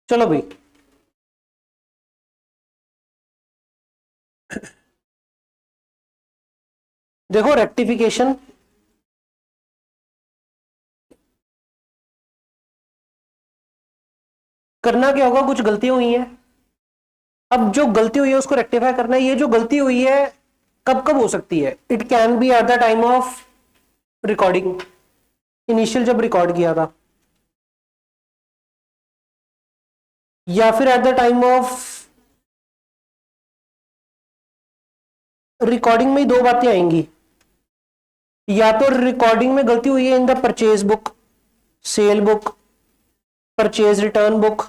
चलो भाई, देखो रेक्टिफिकेशन करना क्या होगा, कुछ गलतियां हुई हैं। अब जो गलती हुई है उसको रेक्टिफाई करना है। ये जो गलती हुई है कब कब हो सकती है? It can be at the time of recording, initial जब रिकॉर्ड किया था, या फिर at the time of recording में ही दो बातें आएंगी। या तो रिकॉर्डिंग में गलती हुई है in the purchase book, sale book, purchase return book,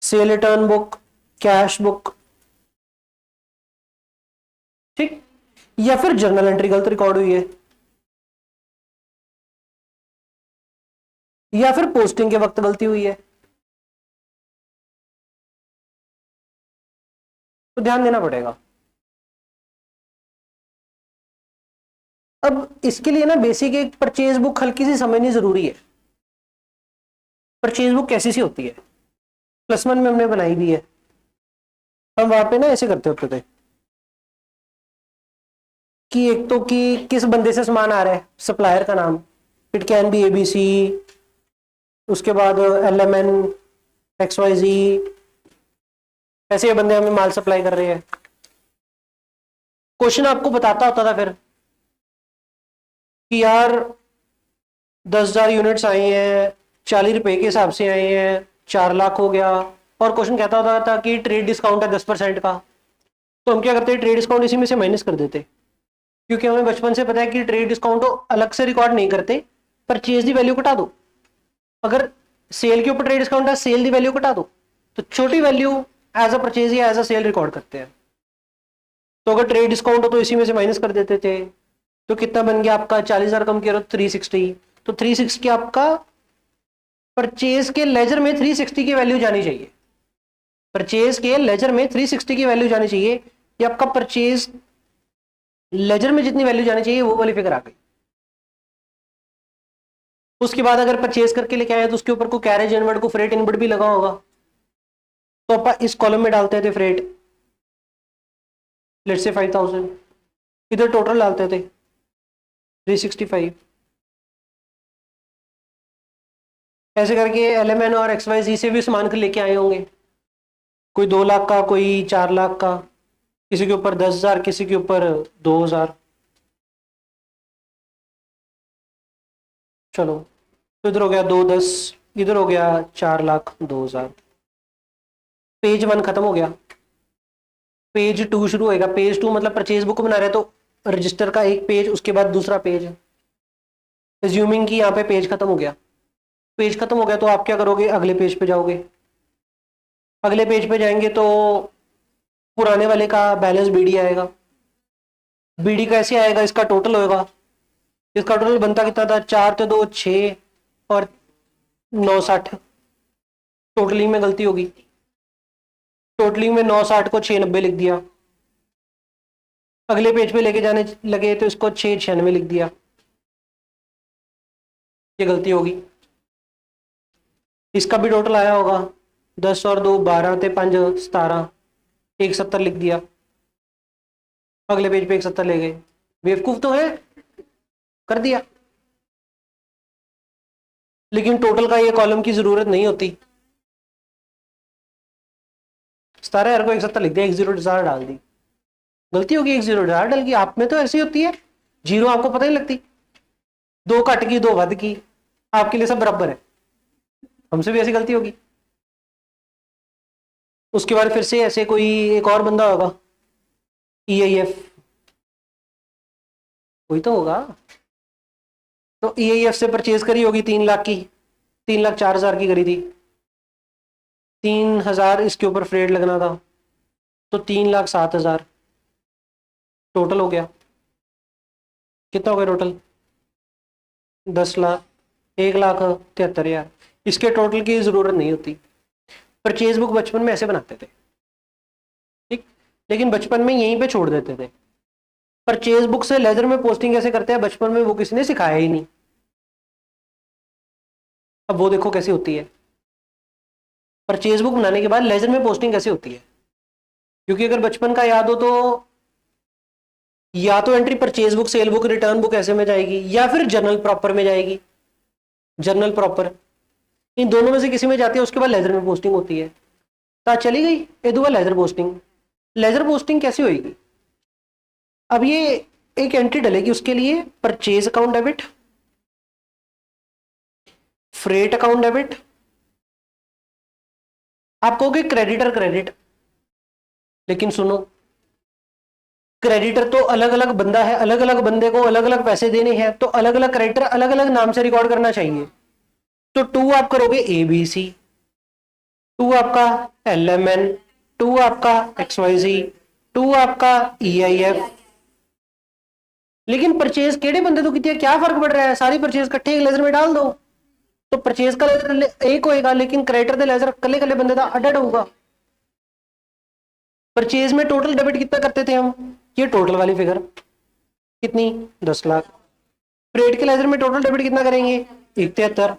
cell return book, cash book, ठीक। या फिर जर्नल एंट्री गलत रिकॉर्ड हुई है, या फिर पोस्टिंग के वक्त गलती हुई है। तो ध्यान देना पड़ेगा। अब इसके लिए ना बेसिक एक परचेज बुक हल्की सी समझनी जरूरी है। परचेज बुक कैसी सी होती है, +1 में हमने बनाई भी है। हम वहां पे ना ऐसे करते होते थे कि एक तो कि किस बंदे से सामान आ रहा है, सप्लायर का नाम, इट कैन बी ABC, उसके बाद LMN, XYZ, ऐसे ये बंदे हमें माल सप्लाई कर रहे हैं। क्वेश्चन आपको बताता होता था फिर कि यार 10,000 यूनिट्स आई हैं, 40 रुपए के हिसाब से आई हैं, 4 लाख हो गया। और क्वेश्चन कहता होता था कि ट्रेड डिस्काउंट है 10% का। तो हम क्या करते हैं, ट्रेड डिस्काउंट इसी में से माइनस कर देते, क्योंकि हमें बचपन से पता है कि ट्रेड डिस्काउंट अलग से रिकॉर्ड नहीं करते, परचेज की वैल्यू घटा दो। अगर सेल के ऊपर ट्रेड डिस्काउंट है, सेल की वैल्यू घटा दो, तो छोटी वैल्यू एज अ परचेज या एज अ सेल रिकॉर्ड करते हैं। तो अगर ट्रेड डिस्काउंट हो तो इसी में से माइनस कर देते थे। तो कितना बन गया आपका, 40,000 कम किया तो 360। तो 360 आपका परचेज के लेजर में 360 की वैल्यू जानी चाहिए। परचेज के लेजर में 360 की वैल्यू जानी चाहिए। ये आपका परचेज लेजर में जितनी वैल्यू जानी चाहिए वो वाली फिगर आ गई। उसके बाद अगर परचेज करके लेके आए तो उसके ऊपर को कैरेज इनवर्ड को फ्रेट इनवर्ड भी लगा होगा, तो आप इस कॉलम में डालते थे फ्रेट, लेट्स से 5,000, इधर टोटल डालते थे 365। ऐसे करके LMN और XYZ से भी सामान लेके आए होंगे, कोई 2 लाख का, कोई 4 लाख का, किसी के ऊपर 10,000, किसी के ऊपर 2,000। चलो, तो इधर हो गया 210, इधर हो गया 4,02,000। पेज 1 खत्म हो गया, पेज 2 शुरू होएगा। पेज 2 मतलब परचेज बुक बना रहे तो रजिस्टर का एक पेज, उसके बाद दूसरा पेज। एज्यूमिंग कि यहाँ पे पेज खत्म हो गया, पेज खत्म हो गया तो आप क्या करोगे, अगले पेज पे जाओगे। अगले पेज पे जाएंगे तो पुराने वाले का बैलेंस BD आएगा। BD कैसे आएगा, इसका टोटल होगा। इसका टोटल बनता कितना था, 4 तो 2 6 और 960। टोटलिंग में गलती होगी, टोटलिंग में 960 को 690 लिख दिया। अगले पेज पे लेके जाने लगे तो इसको 696 लिख दिया, ये गलती होगी। इसका भी टोटल आया होगा, 10 और 2 12 थे, 5 17, 170 लिख दिया। अगले पेज पे 170 ले गए, बेवकूफ तो है, कर दिया। लेकिन टोटल का ये कॉलम की जरूरत नहीं होती। 17,000 को 170 लिख दिया, 10,000 डाल दी, गलती होगी, 10,000 डाल दी। आप में तो ऐसी होती है, जीरो आपको पता ही लगती, 2 घट की 2 वध की, आपके लिए सब बराबर है। हमसे भी ऐसी गलती होगी। उसके बाद फिर से ऐसे कोई एक और बंदा होगा, EIF, कोई तो होगा। तो EIF से परचेज करी होगी 3 लाख की, 3,04,000 की करी थी। 3,000 इसके ऊपर फ्रेट लगना था, तो 3,07,000 टोटल हो गया। कितना हो गया टोटल, 10 लाख, 1,73,000। इसके टोटल की जरूरत नहीं होती। परचेज बुक बचपन में ऐसे बनाते थे, ठीक, लेकिन बचपन में यहीं पे छोड़ देते थे। परचेज बुक से लेजर में पोस्टिंग कैसे करते हैं बचपन में वो किसी ने सिखाया ही नहीं। अब वो देखो कैसी होती है। परचेज बुक बनाने के बाद लेजर में पोस्टिंग कैसे होती है, क्योंकि अगर बचपन का याद हो तो या तो entry purchase book, sale book, return book ऐसे में जाएगी, या फिर जर्नल प्रॉपर में जाएगी। जर्नल प्रॉपर इन दोनों में से किसी में जाती है, उसके बाद लेजर में पोस्टिंग होती है। तो चली गई ये दो लेजर पोस्टिंग। लेजर पोस्टिंग कैसे होगी, अब ये एक एंट्री डलेगी उसके लिए, purchase account debit, freight account debit. आप कहोगे क्रेडिटर क्रेडिट, लेकिन सुनो, क्रेडिटर तो अलग अलग बंदा है, अलग अलग बंदे को अलग अलग पैसे देने हैं, तो अलग अलग क्रेडिटर अलग अलग नाम से रिकॉर्ड करना चाहिए। तो टू आप करोगे ABC, टू आपका LMN, टू आपका XYZ, टू आपका EIF। लेकिन परचेज केड़े बंदे तो कितने, क्या फर्क पड़ रहा है, सारी परचेज इकट्ठे एक लेजर में डाल दो, तो परचेज का लेजर एक होएगा, लेकिन क्रेडिटर का लेजर कले कले बंदे का अड होगा। परचेज में टोटल डेबिट कितना करते थे हम, ये टोटल वाली फिगर कितनी, 10 लाख। फ्रेट के लेजर में टोटल डेबिट कितना करेंगे, 173।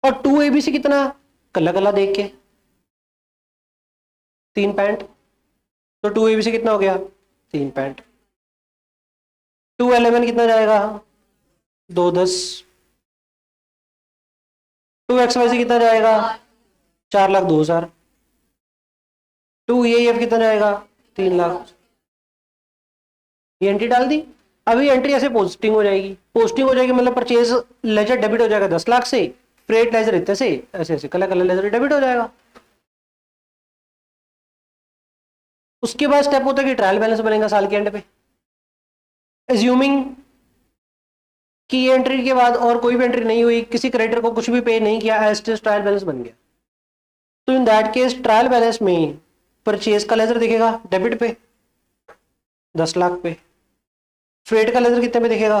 और 2 ABC कितना, कल्ला कल्ला देख के 3 पैंट, तो 2 ABC कितना हो गया, 3 पैंट। 2 LMN कितना जाएगा, 210। 2 XYZ कितना जाएगा, 4,02,000। 2 EIF कितना जाएगा, 3 लाख। ये एंट्री डाल दी। अभी एंट्री ऐसे पोस्टिंग हो जाएगी, पोस्टिंग हो जाएगी मतलब परचेज लेजर डेबिट हो जाएगा 10 लाख से, फ्रेट लेजर इतने से, ऐसे ऐसे कलर कलर लेजर डेबिट हो जाएगा। उसके बाद स्टेप होता है कि ट्रायल बैलेंस बनेगा साल के एंड पे। एज्यूमिंग कि ये एंट्री के बाद और कोई भी एंट्री नहीं हुई, किसी क्रेडिटर को कुछ भी पे नहीं किया, एज ट्रायल बैलेंस बन गया। तो in that case trial balance में परचेज का लेजर दिखेगा डेबिट पे 10 लाख पे, फ्रेट का लेजर कितने पे दिखेगा,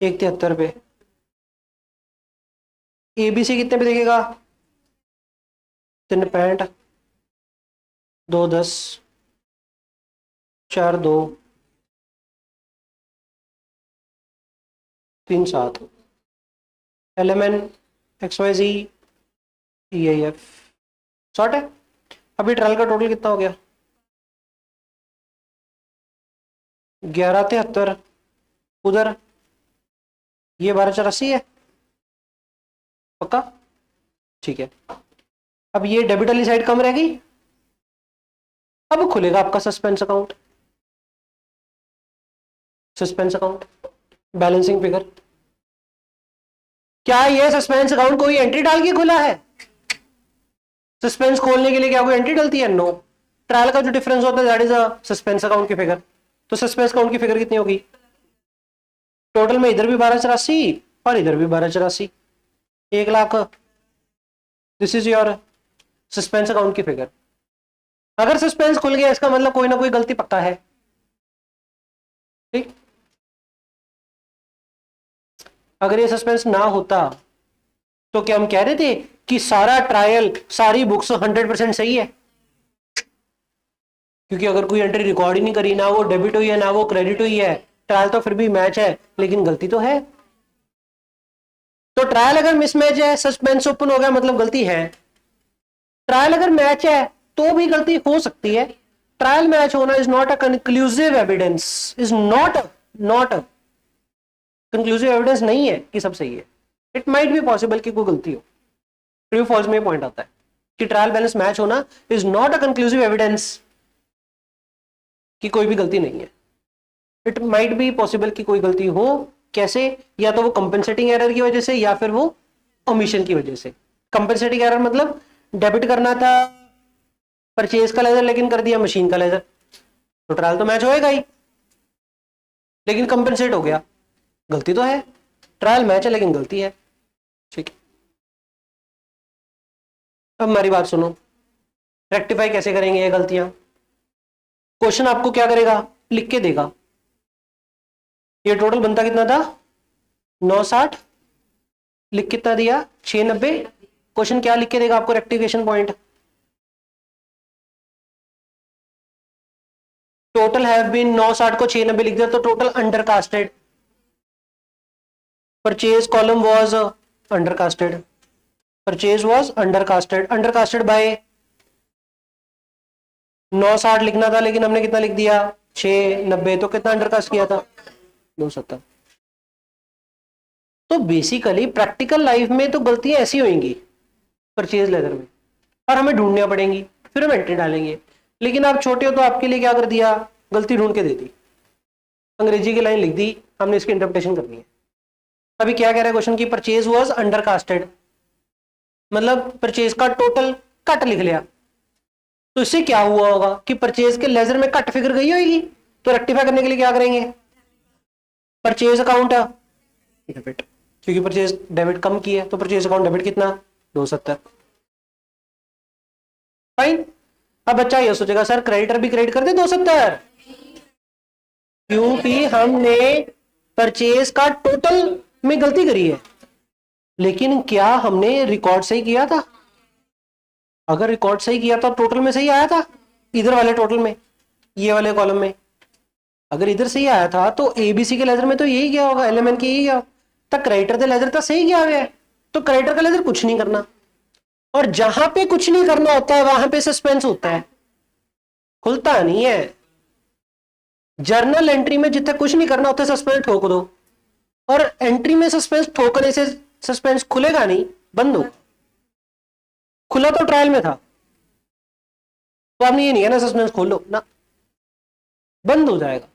173 पे, ABC कितने पे दिखेगा, 3 pant, 210, 4,2, 3,7, LMN, XYZ, EIF short है। अभी ट्रायल का टोटल कितना हो गया, 11,73, उधर ये 12,84 है, पक्का, ठीक है। अब ये डेबिट वाली साइड कम रह गई, अब खुलेगा आपका suspense account, suspense account balancing figure. क्या ये सस्पेंस अकाउंट कोई एंट्री डाल के खुला है, सस्पेंस खोलने के लिए क्या कोई एंट्री डलती है, नो। ट्रायल का जो डिफरेंस होता है that is a suspense account की फिगर। तो सस्पेंस अकाउंट की फिगर कितनी होगी, टोटल में इधर भी 12,84 और इधर भी 12,84, 1 lakh. This is your suspense account की फिगर। अगर सस्पेंस खुल गया इसका मतलब कोई ना कोई गलती पक्का है, ठीक। अगर ये सस्पेंस ना होता तो क्या हम कह रहे थे कि सारा ट्रायल सारी बुक्स 100% सही है, क्योंकि अगर कोई एंट्री रिकॉर्ड ही नहीं करी, ना वो डेबिट हुई है ना वो क्रेडिट हुई है, ट्रायल तो फिर भी मैच है, लेकिन गलती तो है। तो ट्रायल अगर मिसमैच है, सस्पेंस ओपन हो गया मतलब गलती है। ट्रायल अगर मैच है तो भी गलती हो सकती है। ट्रायल मैच होना is not a conclusive evidence, is not conclusive evidence नहीं है कि सब सही है। इट माइट बी पॉसिबल कि कोई गलती हो। ट्रू फॉल्स में पॉइंट आता है कि ट्रायल बैलेंस मैच होना is not a conclusive evidence कि कोई भी गलती नहीं है। इट माइट बी पॉसिबल कि कोई गलती हो, कैसे, या तो वो कंपेंसेटिंग एरर की वजह से या फिर वो ओमिशन की वजह से। कंपेंसेटिंग एरर मतलब डेबिट करना था परचेज का लेजर लेकिन कर दिया मशीन का लेजर, तो ट्रायल तो मैच होएगा ही, लेकिन कंपेंसेट हो गया, गलती तो है। ट्रायल मैच है लेकिन गलती है, ठीक है। अब हमारी बात सुनो, रेक्टिफाई कैसे करेंगे ये गलतियां। क्वेश्चन आपको क्या करेगा, लिख के देगा, ये टोटल बनता कितना था 960, लिख कितना दिया 690। क्वेश्चन क्या लिख के देगा आपको, rectification point, total have been 960 को 690 लिख दिया तो total under casted. Purchase column was undercasted, purchase was undercasted, undercasted by 960 लिखना था लेकिन हमने कितना लिख दिया 690, तो कितना अंडरकास्ट किया था 270। तो बेसिकली प्रैक्टिकल लाइफ में तो गलतियां ऐसी होंगी परचेज लेदर में, और हमें ढूंढना पड़ेंगी, फिर हम एंट्री डालेंगे। लेकिन आप छोटे हो तो आपके लिए क्या कर दिया, गलती ढूंढ के दे दी, अंग्रेजी की लाइन लिख दी, हमने इसकी इंटरप्रिटेशन करनी है। अभी क्या कह रहा है क्वेश्चन की, परचेज वाज अंडरकास्टेड, मतलब परचेज का टोटल कट लिख लिया। तो इससे क्या हुआ होगा कि परचेज के लेजर में कट फिगर गई होगी, तो रेक्टिफाई करने के लिए क्या करेंगे, परचेज अकाउंट डेबिट, क्योंकि परचेज डेबिट कम की है तो परचेज अकाउंट डेबिट कितना 270। फाइन। अब बच्चा ये सोचेगा सर क्रेडिटर भी क्रेडिट कर दे 270, क्योंकि हमने परचेज का टोटल में गलती करी है। लेकिन क्या हमने रिकॉर्ड सही किया था, अगर रिकॉर्ड सही किया था टोटल में सही आया था, इधर वाले टोटल में, ये वाले कॉलम में अगर इधर सही आया था तो एबीसी के लेजर में तो यही क्या होगा, एलएमएन के यही क्या, तब क्रेडिटर का लेजर तो सही किया हुआ है, तो क्रेडिटर का लेजर कुछ नहीं करना। और जहां पे कुछ नहीं करना होता है वहां पे सस्पेंस होता है, खुलता नहीं है। जर्नल एंट्री में जितने कुछ नहीं करना होता सस्पेंस ठोक दो, और एंट्री में सस्पेंस ठोकने से सस्पेंस खुलेगा नहीं, बंद हो। खुला तो ट्रायल में था, तो आपने ये नहीं है ना सस्पेंस खोल लो ना, बंद हो जाएगा।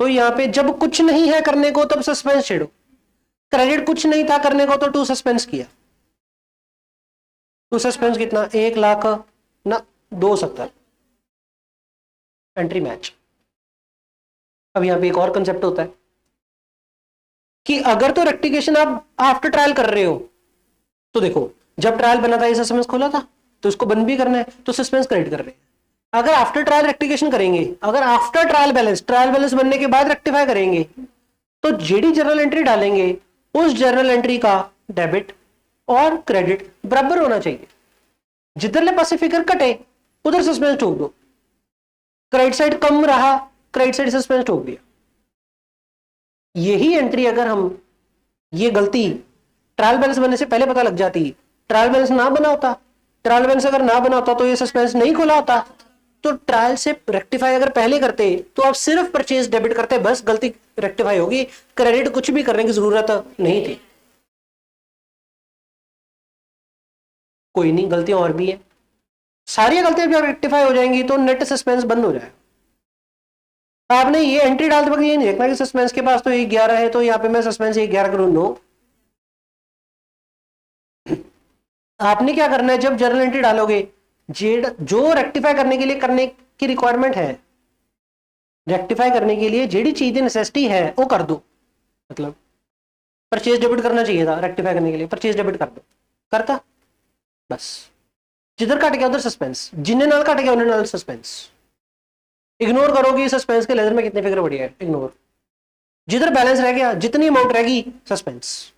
तो यहां पे जब कुछ नहीं है करने को तब सस्पेंस छेड़ो, क्रेडिट कुछ नहीं था करने को तो टू सस्पेंस किया। टू सस्पेंस कितना 1 लाख ना 270, एंट्री मैच। अब यहां पे एक और कंसेप्ट होता है कि अगर तो रेक्टिफिकेशन आप आफ्टर ट्रायल कर रहे हो, तो देखो जब ट्रायल बना था ये सस्पेंस खोला था तो इसको बंद भी करना है, तो सस्पेंस क्रेडिट कर रहे हैं। अगर आफ्टर ट्रायल रेक्टिफिकेशन करेंगे, अगर आफ्टर ट्रायल बैलेंस बनने के बाद रेक्टिफाई करेंगे, तो जेडी जर्नल एंट्री डालेंगे उस जर्नल एंट्री का डेबिट और क्रेडिट बराबर होना चाहिए। जिधरले पासे फिगर कटे उधर सस्पेंस ठोक दो, क्रेडिट साइड कम रहा क्रेडिट साइड सस्पेंस ठोक दिया। यही एंट्री अगर हम, ये गलती ट्रायल बैलेंस बनने से पहले पता लग जाती, ट्रायल बैलेंस ना बना होता, ट्रायल बैलेंस अगर ना बना होता तो ये सस्पेंस नहीं खुला होता, तो ट्रायल से रेक्टिफाई अगर पहले करते तो आप सिर्फ परचेज डेबिट करते, बस गलती रेक्टिफाई होगी, क्रेडिट कुछ भी करने की जरूरत नहीं थी। कोई नहीं, गलतियां और भी है, सारी गलतियां जब रेक्टिफाई हो जाएंगी तो नेट सस्पेंस बंद हो जाएगा। आपने ये एंट्री डालते वक्त ये नहीं देखना कि सस्पेंस के पास तो 11 है तो यहाँ पे मैं सस्पेंस 11 करूं, नो। आपने क्या करना है, जब जर्नल एंट्री डालोगे जो रेक्टिफाई करने की रिक्वायरमेंट है, रेक्टिफाई करने के लिए जेडी चीजें नेसेसिटी है वो कर दो। मतलब परचेज डेबिट करना चाहिए था, रेक्टिफाई करने के लिए परचेज डेबिट कर दो, करता बस। जिधर कट गया उधर सस्पेंस, जिन्हें नाल कट गया उन्हें नाल सस्पेंस। इग्नोर करोगे सस्पेंस के लेजर में कितने फिगर बढ़िया है, इग्नोर। जिधर बैलेंस रह गया, जितनी अमाउंट रहेगी suspense,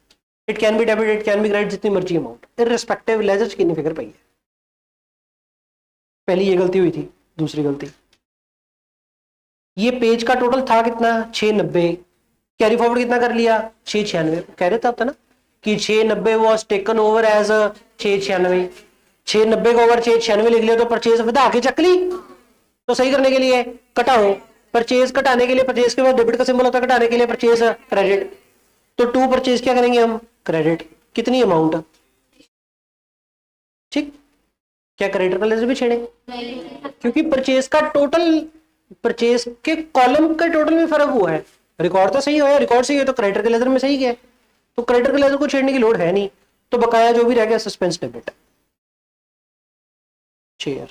it can be debit it can be credit, जितनी मर्जी अमाउंट, इररिस्पेक्टिव लेजर कितनी फिगर पई है। पहली ये गलती हुई थी। दूसरी गलती, ये पेज का टोटल था कितना 690, कैरी फॉरवर्ड कितना कर लिया 696, कह रहे थे आप ना कि 690 वाज टेकन ओवर एज 696, 690 का ओवर 696 लिख लिया तो परचेज विदा आगे चक ली। तो सही करने के लिए कटाओ, परचेज कटाने के लिए परचेज के बाद डेबिट का सिंबल होता है, कटाने के लिए परचेज क्रेडिट, तो टू परचेज क्या करेंगे हम क्रेडिट, कितनी अमाउंट, ठीक। क्या क्रेडिटर का लेजर भी छेड़े, क्योंकि परचेज का टोटल, परचेज के कॉलम के टोटल में फर्क हुआ है, रिकॉर्ड तो सही हुआ है, रिकॉर्ड सही है तो क्रेडिटर के लेजर में सही गया, तो क्रेडिटर के लेजर को छेड़ने की लोड है नहीं, तो बकाया जो भी रह गया सस्पेंस डेबिट 6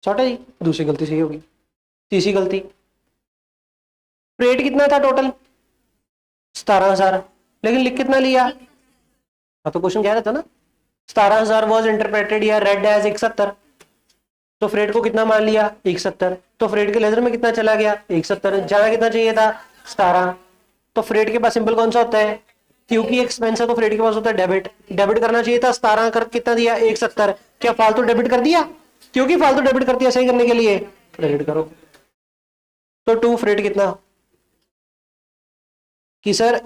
सॉर्ट है जी। दूसरी गलती सही होगी। तीसरी गलती, रेट कितना था टोटल 17,000, लेकिन लिख कितना लिया, हाँ तो क्वेश्चन कह रहा था ना 17,000 वॉज इंटरप्रेटेड या रेड एज 170, तो फ्रेट को कितना मान लिया 170, तो फ्रेट के लेजर में कितना चला गया 170, जहां कितना चाहिए था 17, तो फ्रेट के पास सिंपल कौन सा होता है, क्योंकि एक्सपेंस है तो फ्रेट के पास होता है डेबिट, डेबिट करना चाहिए था 17 कर कितना दिया 170, क्या फालतू डेबिट कर दिया, क्योंकि फालतू डेबिट कर दिया, सही करने के लिए क्रेडिट करो, तो टू फ्रेट कितना कि सर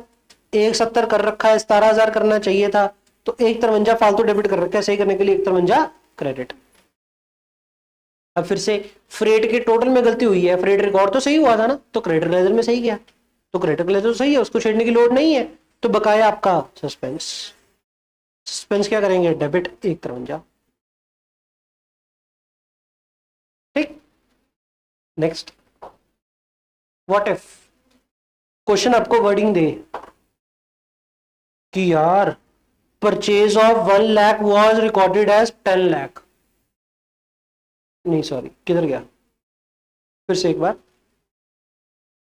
170 कर रखा है, 17,000 करना चाहिए था, तो 153 फालतू डेबिट कर रखा है, सही करने के लिए 153 क्रेडिट। अब फिर से फ्रेट के टोटल में गलती हुई है, फ्रेट रिकॉर्ड तो सही हुआ था ना, तो क्रेडिटर लेजर में सही गया, तो क्रेडिटर लेजर तो सही है, उसको छेड़ने की लोड नहीं है, तो बकाया आपका सस्पेंस। सस्पेंस क्या करेंगे, डेबिट 153। ठीक, नेक्स्ट। व्हाट इफ क्वेश्चन आपको वर्डिंग दे कि यार purchase of 1 lakh was recorded as 10 lakh, नहीं सॉरी किधर गया, फिर से एक बार,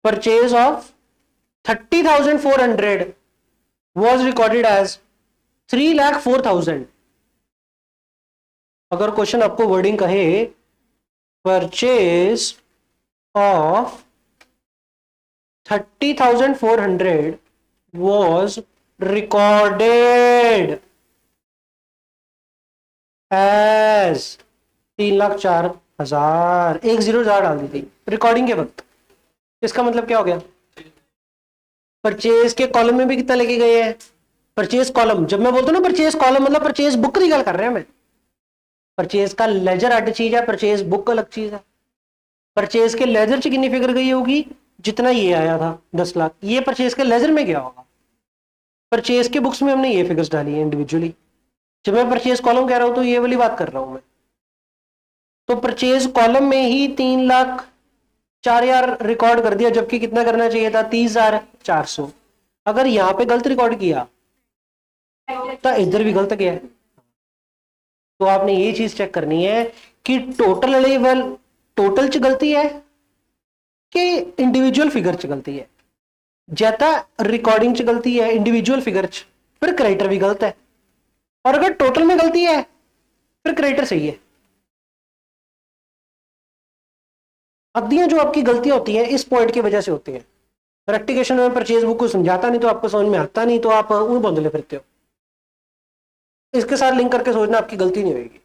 purchase of 30,400 was recorded as 3,04,000। अगर क्वेश्चन आपको वर्डिंग कहे purchase of 30,400 was recorded as 3,04,000, 1,000 डाल दी थी रिकॉर्डिंग के वक्त। इसका मतलब क्या हो गया, परचेज के कॉलम में भी कितना लेके गए हैं, परचेज कॉलम, जब मैं बोलता हूं ना परचेज कॉलम मतलब परचेज बुक की गल कर रहे हैं मैं, परचेज का लेजर अलग चीज है, परचेज बुक अलग चीज है। परचेज के लेजर च कितनी फिगर गई होगी, जितना ये आया था 10 लाख, ये परचेज के लेजर में गया होगा, परचेज के बुक्स में हमने ये फिगर्स डाली है इंडिविजुअली। जब मैं परचेज कॉलम कह रहा हूं तो ये वाली बात कर रहा हूं मैं, तो परचेज कॉलम में ही 3,04,000 रिकॉर्ड कर दिया, जबकि कितना करना चाहिए था, 30,400। अगर यहां पे गलत रिकॉर्ड किया तो इधर भी गलत गया, तो आपने ये चीज चेक करनी है कि टोटल लेवल, टोटल च गलती है कि इंडिविजुअल फिगर च गलती है। ज्यादा रिकॉर्डिंग च गलती है, इंडिविजुअल फिगर च, फिर क्रेडिटर भी गलत है, और अगर टोटल में गलती है फिर क्रेडिटर सही है। अद्दियां जो आपकी गलतियां होती हैं इस पॉइंट की वजह से होती हैं। रेक्टिफिकेशन में परचेज बुक को समझाता नहीं तो आपको समझ में आता नहीं, तो आप उन बंदले फिरते हो। इसके साथ लिंक करके सोचना आपकी गलती नहीं होगी।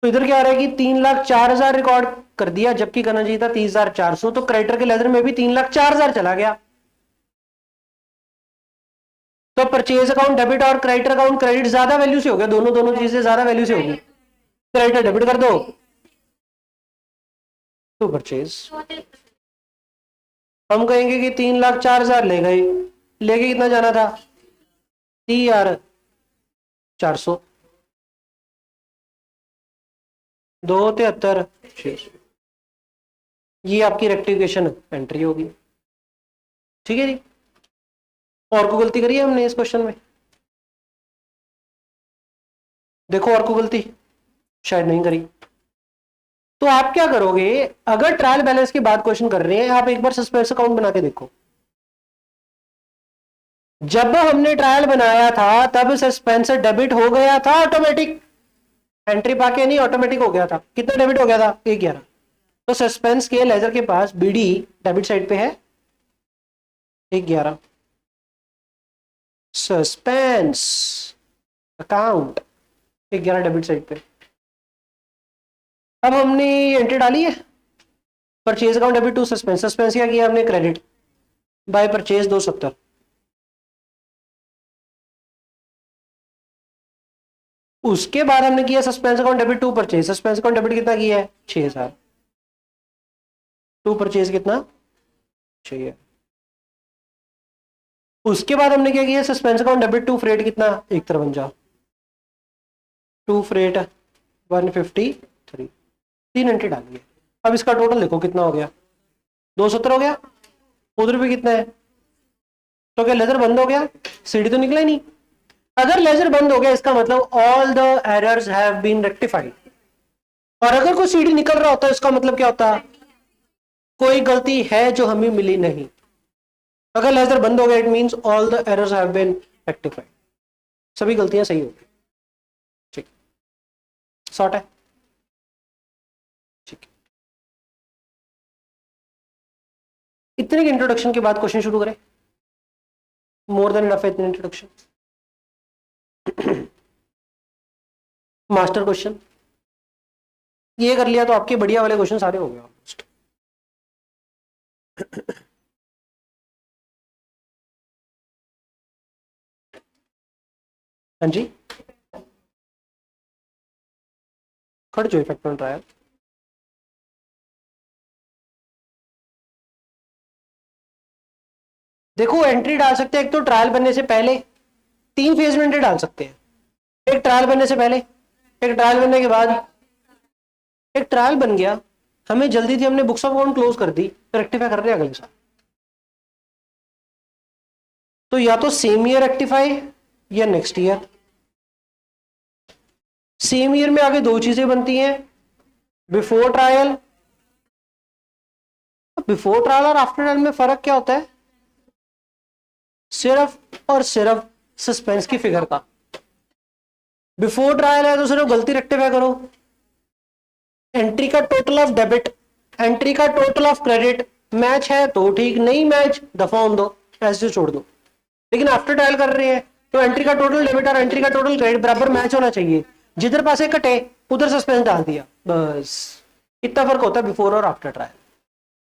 तो इधर क्या आ रहा है कि 3,04,000 रिकॉर्ड कर दिया, जबकि करना चाहिए था 30,400, तो क्रेडिटर के लेजर में भी 3,04,000 चला गया। तो परचेज अकाउंट डेबिट और क्रेडिटर अकाउंट क्रेडिट ज्यादा वैल्यू से हो गया, दोनों चीजें ज्यादा वैल्यू से होगी, क्रेडिटर डेबिट कर दो तो परचेज। हम कहेंगे कि 3,04,000 ले गए, लेके कितना जाना था, 30,400, 2,73,600, ये आपकी रेक्टिफिकेशन एंट्री होगी। ठीक है जी, और को गलती करी है हमने इस क्वेश्चन में, देखो और को गलती शायद नहीं करी। तो आप क्या करोगे, अगर ट्रायल बैलेंस की बात क्वेश्चन कर रहे हैं, आप एक बार सस्पेंस अकाउंट बना के देखो। जब हमने ट्रायल बनाया था तब सस्पेंस डेबिट हो गया था ऑटोमेटिक, एंट्री पाके नहीं, ऑटोमेटिक हो गया था। कितना डेबिट हो गया था, 1,11। तो सस्पेंस के लेजर के पास बीडी डेबिट साइड पे है 1,11, सस्पेंस अकाउंट 1,11 डेबिट साइड पे। अब हमने एंट्री डाली है, purchase account debit to suspense, suspense क्या किया हमने, क्रेडिट बाय परचेज 270। उसके बाद हमने किया suspense account debit to purchase, suspense account debit कितना किया है, 6,000, टू परचेज कितना, 6,000। उसके बाद हमने क्या किया, suspense account debit to freight कितना, 1,53, टू फ्रेट 153, 3 एंट्री डाली है। अब इसका टोटल देखो कितना हो गया, 270 हो गया। उधर भी कितना है, तो क्या लेजर बंद हो गया, सीडी तो निकला ही नहीं। अगर लेजर बंद हो गया इसका मतलब all the errors have been rectified, और अगर कोई सीडी निकल रहा होता है इसका मतलब क्या होता, कोई गलती है जो हमें मिली नहीं। अगर लेजर बंद हो गया it means all the errors have been rectified, सभी गलतियां सही हो गई। ठीक, शॉर्ट है, ठीक। इतने के इंट्रोडक्शन के बाद क्वेश्चन शुरू करें, मोर देन इनफ है इतने इंट्रोडक्शन। मास्टर क्वेश्चन ये कर लिया तो आपके बढ़िया वाले क्वेश्चन सारे हो गए ऑलमोस्ट। हाँ जी, खड़ जो इफेक्ट ऑन ट्रायल। देखो एंट्री डाल सकते हैं, एक तो ट्रायल बनने से पहले, 3 फेज में एंट्री डाल सकते हैं। एक ट्रायल बनने से पहले, एक ट्रायल बनने के बाद। एक ट्रायल बन गया, हमें जल्दी थी, हमने बुक्स ऑफ अकाउंट क्लोज कर दी, रेक्टिफाई कर रहे हैं अगले साल। तो या तो सेम ईयर रेक्टिफाई या नेक्स्ट ईयर। सेम ईयर में आगे दो चीजें बनती हैं, बिफोर ट्रायल। बिफोर ट्रायल और आफ्टर ट्रायल में फर्क क्या होता है? सिर्फ और सिर्फ सस्पेंस की फिगर का। बिफोर ट्रायल है तो सिर्फ गलती रेक्टिफाई करो, एंट्री का टोटल ऑफ डेबिट, एंट्री का टोटल ऑफ क्रेडिट मैच है तो ठीक, नहीं मैच दफा दो, ऐसे छोड़ दो। लेकिन आफ्टर ट्रायल कर रहे हैं तो एंट्री का टोटल डेबिट और एंट्री का टोटल क्रेडिट बराबर मैच होना चाहिए, जिधर पासे कटे उधर सस्पेंस डाल दिया, बस इतना फर्क होता है बिफोर और after trial.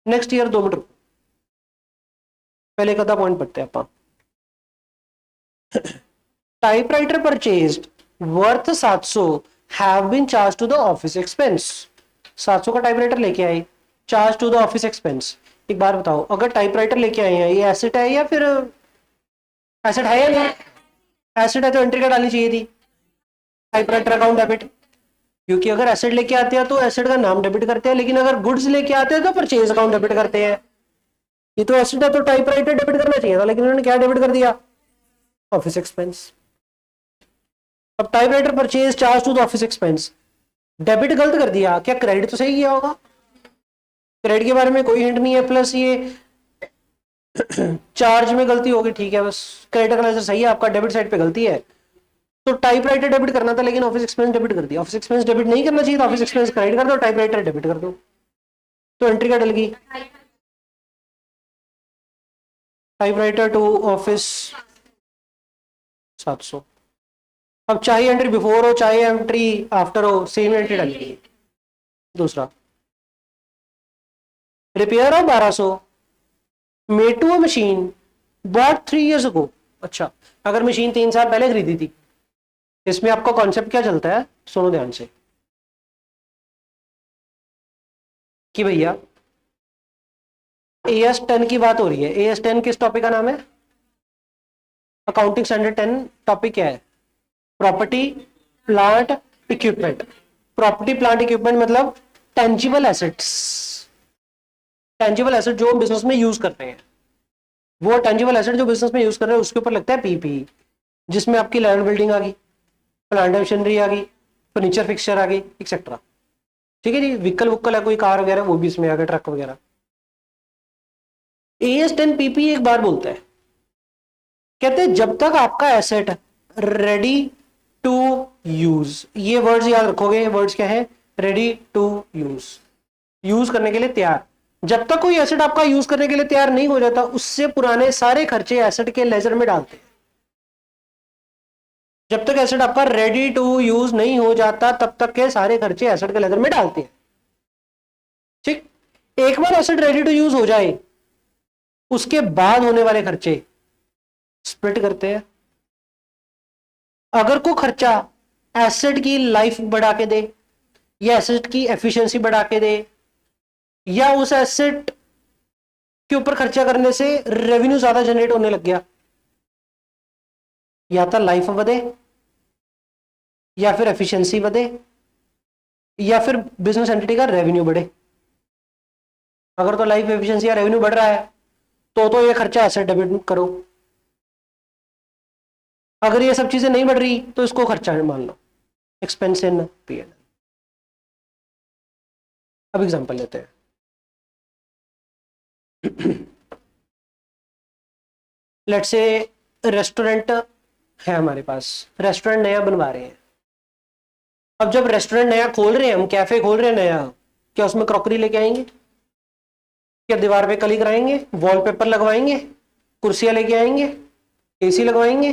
Next year 2 minute रुको, पहले एक आधा पॉइंट पढ़ते हैं आप। Typewriter purchased worth 700 have been charge to the office expense. 700 का टाइपराइटर लेके आए, charge to the office expense. एक बार बताओ, अगर टाइपराइटर लेके आए हैं, ये एसेट है या फिर एसेट है या नहीं? एसेट है तो एंट्री क्या डालनी चाहिए थी? Typewriter account debit. क्योंकि अगर एसेट लेके आते हैं तो एसेट का नाम डेबिट करते हैं, लेकिन अगर गुड्स लेके आते हैं तो परचेज अकाउंट डेबिट करते हैं। ये तो एसेट है तो टाइपराइटर डेबिट करना चाहिए था, लेकिन उन्होंने क्या डेबिट कर दिया? Office expense. अब typewriter purchase charge to the office expense, debit गलत कर दिया, क्या क्रेडिट तो सही किया होगा? क्रेडिट के बारे में कोई हिंट नहीं है, प्लस ये चार्ज में गलती होगी, ठीक है, बस क्रेडिट एनालाइजर सही है आपका, डेबिट साइड पे गलती है। तो टाइपराइटर डेबिट करना था लेकिन ऑफिस एक्सपेंस डेबिट कर दिया। ऑफिस एक्सपेंस डेबिट नहीं करना चाहिए था, ऑफिस एक्सपेंस क्रेडिट कर दो, टाइपराइटर डेबिट कर दो, तो एंट्री क्या डल गई? Typewriter to office 700। अब चाहे एंट्री बिफोर हो चाहे एंट्री आफ्टर हो, सेम एंट्री डालेगी। दूसरा, repair of 1200 made to a machine bought 3 years ago। अच्छा, अगर मशीन 3 साल पहले खरीदी थी, इसमें आपका कॉन्सेप्ट क्या चलता है, सुनो ध्यान से, कि भैया AS10 की बात हो रही है। AS10 किस टॉपिक का नाम है? Accounting standard 10। टॉपिक क्या है? Property plant equipment. Property plant equipment मतलब टेंजिबल एसेट्स। टेंजिबल एसेट जो बिजनेस में यूज कर रहे हैं, वो टेंजिबल एसेट जो बिजनेस में यूज कर रहे हैं उसके ऊपर लगता है पीपी, जिसमें आपकी लैंड बिल्डिंग आ गई, प्लांट मशीनरी आ गई, फर्नीचर फिक्सचर आ गई, एक्सेट्रा। ठीक है जी, व्हीकल वुक्कल है कोई कार वगैरह, वो भी इसमें आ गया, ट्रक वगैरह। AS10 पीपी एक बार बोलता है, कहते हैं जब तक आपका एसेट रेडी टू यूज, ये वर्ड्स याद रखोगे, वर्ड्स क्या है? रेडी टू यूज, यूज करने के लिए तैयार। जब तक कोई एसेट आपका यूज करने के लिए तैयार नहीं हो जाता, उससे पुराने सारे खर्चे एसेट के लेजर में डालते हैं। जब तक एसेट आपका रेडी टू यूज नहीं हो जाता, तब तक के सारे खर्चे एसेट के लेजर में डालते हैं। ठीक, एक बार एसेट रेडी टू यूज हो जाए, उसके बाद होने वाले खर्चे स्प्लिट करते हैं। अगर कोई खर्चा एसेट की लाइफ बढ़ा के दे, या एसेट की एफिशिएंसी बढ़ा के दे, या उस एसेट के ऊपर खर्चा करने से रेवेन्यू ज्यादा जनरेट होने लग गया, या तो लाइफ बढ़े, या फिर एफिशिएंसी बढ़े, या फिर बिजनेस एंटिटी का रेवेन्यू बढ़े। अगर तो लाइफ एफिशिएंसी या रेवेन्यू बढ़ रहा है तो ये खर्चा एसेट डेबिट करो। अगर ये सब चीजें नहीं बढ़ रही तो इसको खर्चा मान लो, एक्सपेंस इन P&L। अब एग्जांपल लेते हैं। लेट्स से रेस्टोरेंट है हमारे पास, रेस्टोरेंट नया बनवा रहे हैं। अब जब रेस्टोरेंट नया खोल रहे हैं, हम कैफे खोल रहे हैं नया, क्या उसमें क्रॉकरी लेके आएंगे? क्या दीवार पे कली कराएंगे, वॉलपेपर लगवाएंगे, कुर्सियां लेके आएंगे, AC लगवाएंगे?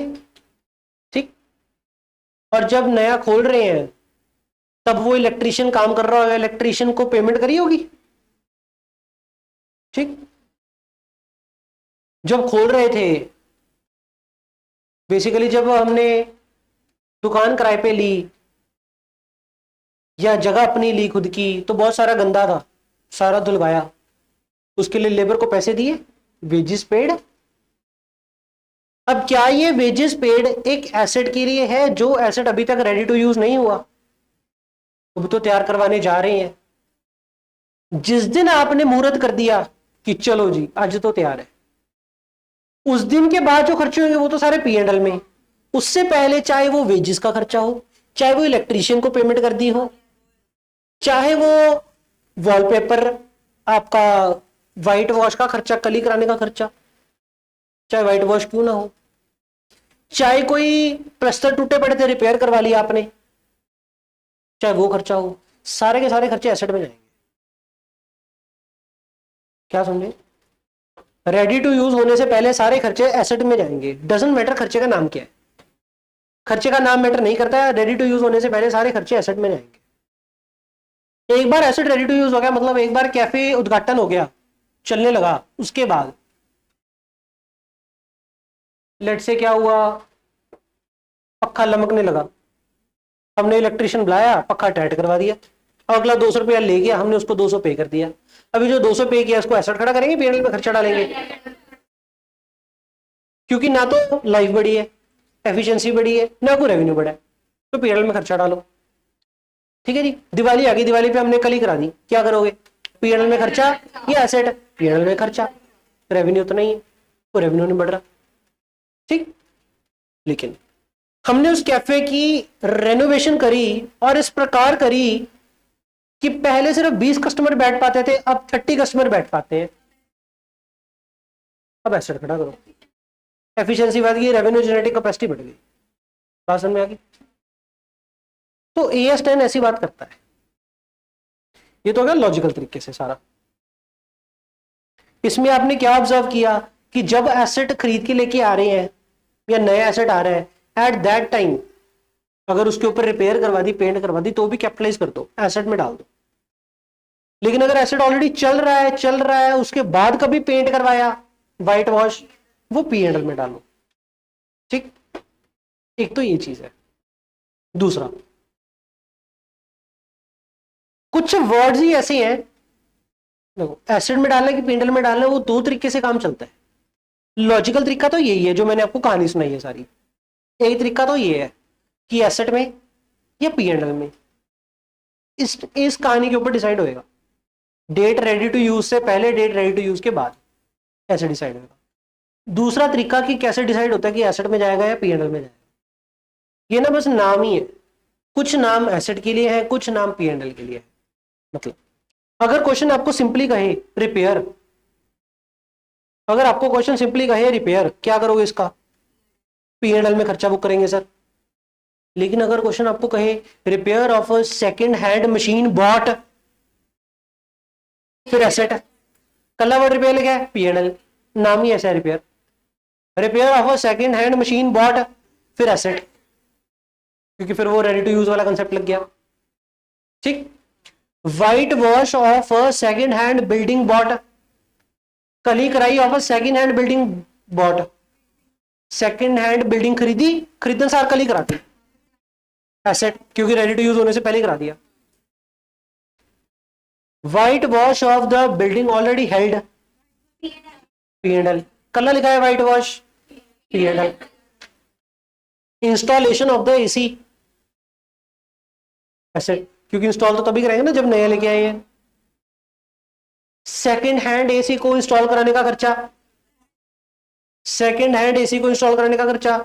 ठीक। और जब नया खोल रहे हैं तब वो इलेक्ट्रीशियन काम कर रहा होगा, इलेक्ट्रीशियन को पेमेंट करी होगी। ठीक। जब खोल रहे थे, बेसिकली जब हमने दुकान किराए पे ली या जगह अपनी ली खुद की, तो बहुत सारा गंदा था, सारा धुलवाया, उसके लिए लेबर को पैसे दिए, वेजेस पेड। अब क्या ये वेजेस पेड एक एसेट के लिए है जो एसेट अभी तक रेडी टू यूज नहीं हुआ, अब तो तैयार करवाने जा रहे हैं। जिस दिन आपने मुहूर्त कर दिया कि चलो जी आज तो तैयार है, उस दिन के बाद जो खर्चे होंगे वो तो सारे P&L में। उससे पहले चाहे वो वेजेस का खर्चा हो, चाहे वो इलेक्ट्रीशियन को पेमेंट कर दी हो, चाहे वो वॉलपेपर आपका व्हाइट वॉश का खर्चा, कली कराने का खर्चा, चाहे व्हाइट वॉश क्यों ना हो, चाहे कोई प्लस्तर टूटे पड़े थे रिपेयर करवा लिया आपने, चाहे वो खर्चा हो, सारे के सारे खर्चे एसेट में जाएंगे। क्या समझे? रेडी टू यूज होने से पहले सारे खर्चे एसेट में जाएंगे। डजंट मैटर खर्चे का नाम क्या है, खर्चे का नाम मैटर नहीं करता है। रेडी टू यूज होने से पहले सारे खर्चे एसेट में जाएंगे। एक बार एसेट रेडी टू यूज हो गया, मतलब एक बार कैफे उद्घाटन हो गया, चलने लगा, उसके बाद लेट से क्या हुआ, पक्का लमकने लगा, हमने इलेक्ट्रिशियन बुलाया, पक्का टाइट करवा दिया, अब अगला 200 रुपया ले गया, हमने उसको 200 पे कर दिया। अभी जो 200 पे किया उसको एसेट खड़ा करेंगे, P&L में खर्चा डालेंगे, क्योंकि ना तो लाइफ बढ़ी है, एफिशिएंसी बढ़ी है, ना कोई रेवेन्यू बढ़ा है, तो P&L में खर्चा डालो। ठीक है जी। दिवाली आ गई, दिवाली पे हमने कली करा दी, क्या करोगे? P&L में खर्चा या एसेट? P&L में खर्चा, रेवेन्यू तो नहीं है, कोई रेवेन्यू नहीं बढ़ रहा। ठीक, लेकिन हमने उस कैफे की रेनोवेशन करी और इस प्रकार करी कि पहले सिर्फ 20 कस्टमर बैठ पाते थे, अब 30 कस्टमर बैठ पाते हैं। अब एसेट खड़ा करो, एफिशिएंसी बढ़ गई, रेवेन्यू जनरेटिंग कैपेसिटी बढ़ गई। बात समझ में आ गई? तो AS 10 ऐसी बात करता है। ये तो हो गया लॉजिकल तरीके से सारा। इसमें आपने क्या ऑब्जर्व किया कि जब एसेट खरीद के लेके आ रहे हैं या नया एसेट आ रहा है, एट दैट टाइम अगर उसके ऊपर रिपेयर करवा दी, पेंट करवा दी, तो भी कैपिटलाइज कर दो, एसेट में डाल दो। लेकिन अगर एसेट ऑलरेडी चल रहा है, उसके बाद कभी पेंट करवाया, व्हाइट वॉश, वो P&L में डालो। ठीक, एक तो ये चीज है। दूसरा, कुछ वर्ड्स ही ऐसे हैं, देखो एसेट में डालना कि P&L में डालना, वो दो तरीके से काम चलता है। लॉजिकल तरीका तो यही है जो मैंने आपको कहानी सुनाई है सारी। एक तरीका तो ये है कि एसेट में या P&L में, इस कहानी के ऊपर डिसाइड होएगा। डेट रेडी टू यूज से पहले, डेट रेडी टू यूज के बाद, ऐसे डिसाइड होगा। दूसरा तरीका कि कैसे डिसाइड होता है कि एसेट में जाएगा या P&L में जाएगा, ये ना बस नाम ही है। कुछ नाम एसेट के लिए है, कुछ नाम P&L के लिए है। मतलब अगर क्वेश्चन आपको सिंपली कहे रिपेयर, अगर आपको क्वेश्चन सिंपली कहे रिपेयर, क्या करोगे? इसका P&L में खर्चा बुक करेंगे सर। लेकिन अगर क्वेश्चन आपको कहे repair of a second hand machine bought, फिर एसेट, कला वर्ड रिपेयर लिखा है, P&L, नाम ही ऐसा है repair. Repair of a second hand machine bought, फिर एसेट, क्योंकि फिर वो रेडी टू यूज वाला कंसेप्ट लग गया। ठीक, white wash of a second hand building bought, कली कराई of a second hand building bought, second hand building खरीदी, खरीदन सार कली कराती, एसेट, क्योंकि रेडी टू यूज होने से पहले करा दिया। White wash of the building already held, P&L, कल लिखा है white wash, P&L। Installation of the AC, asset, क्योंकि इंस्टॉल तो तभी करेंगे ना जब नया लेके आए हैं। सेकेंड हैंड AC को इंस्टॉल कराने का खर्चा, सेकेंड हैंड AC को इंस्टॉल कराने का खर्चा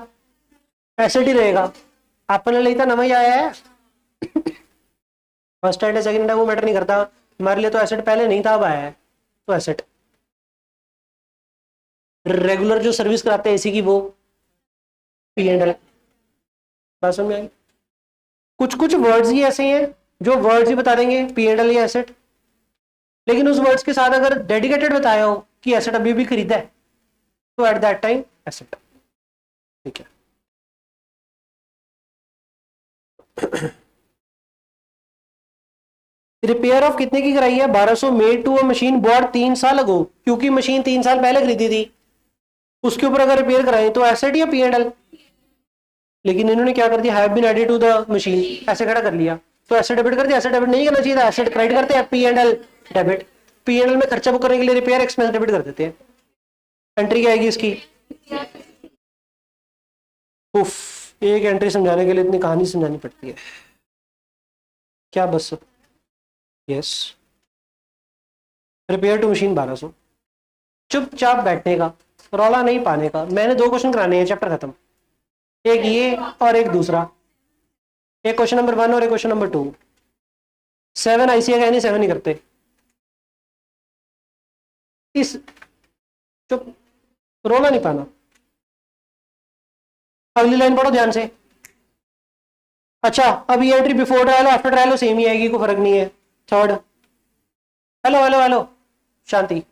एसेट ही रहेगा। आपने लिया था नवा ही आया है, फर्स्ट हैंड है सेकेंड हैंड वो मैटर नहीं करता हमारे लिए, तो एसेट पहले नहीं था अब आया है, तो एसेट। रेगुलर जो सर्विस कराते हैं AC की, वो P&L। बात समझ में आई? कुछ कुछ वर्ड्स ही ऐसे हैं जो वर्ड्स ही बता देंगे P&L या एसेट, लेकिन उस वर्ड्स के साथ अगर डेडिकेटेड बताया हो कि एसेट अभी भी खरीदा है, तो एट दैट टाइम एसेट। ठीक है। रिपेयर ऑफ कितने की कराई है? 1200 made to a machine bought 3 साल अगो, क्योंकि मशीन 3 साल पहले खरीदी थी, उसके ऊपर अगर रिपेयर कराई तो एसेट या P&L? लेकिन इन्होंने क्या कर दिया, have been added to the machine, ऐसे खड़ा कर लिया, तो एसेट डेबिट कर दिया। एसेट डेबिट नहीं करना चाहिए था, एसेट क्रेडिट करते हैं, P and L debit, P and L में खर्चा बुक करने के लिए रिपेयर एक्सपेंस डेबिट कर देते हैं। एंट्री क्या आएगी इसकी? उफ, एक एंट्री समझाने के लिए इतनी कहानी समझानी पड़ती है क्या? बस यस, रिपेयर टू मशीन 1200, चुपचाप बैठने का, रौला नहीं पाने का। मैंने 2 क्वेश्चन कराने हैं, चैप्टर खत्म, एक ये और एक दूसरा, एक क्वेश्चन नंबर 1 और एक क्वेश्चन नंबर 2। 7 आईसीए का नहीं, 7 ही करते इस, चुप, रोना नहीं पाना। अगली लाइन पढ़ो ध्यान से। अच्छा, अब ये entry before trial after trial same ही आएगी, कोई फर्क नहीं है। Third, hello hello hello, Shanti.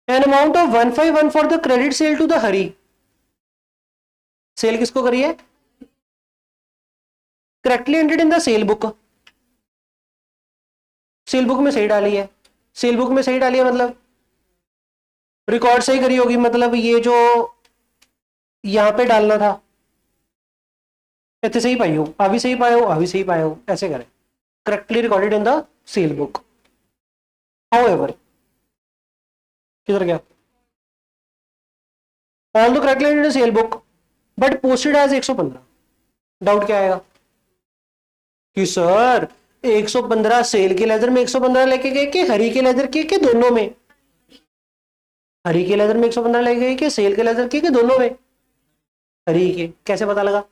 An amount of 151 for the credit sale to the Hari, sale किसको करी है? Correctly entered in the sale book, sale book में सही डाली है, सेल बुक में सही डाली है मतलब रिकॉर्ड सही करी होगी, मतलब ये जो यहां पे डालना था इतने सही पाई हो, अभी सही पाए हो, अभी सही पाए हो, ऐसे करें। Correctly recorded in the sale book, however, किधर गया? All the correctly in the sale book but posted as 115। डाउट क्या आएगा कि सर 115 सेल के लेजर में 115 लेके गए कि हरी के लेजर के दोनों में? हरी के लेजर में 115 लेके गए कि सेल के लेजर के दोनों में? हरी के, कैसे पता लगा?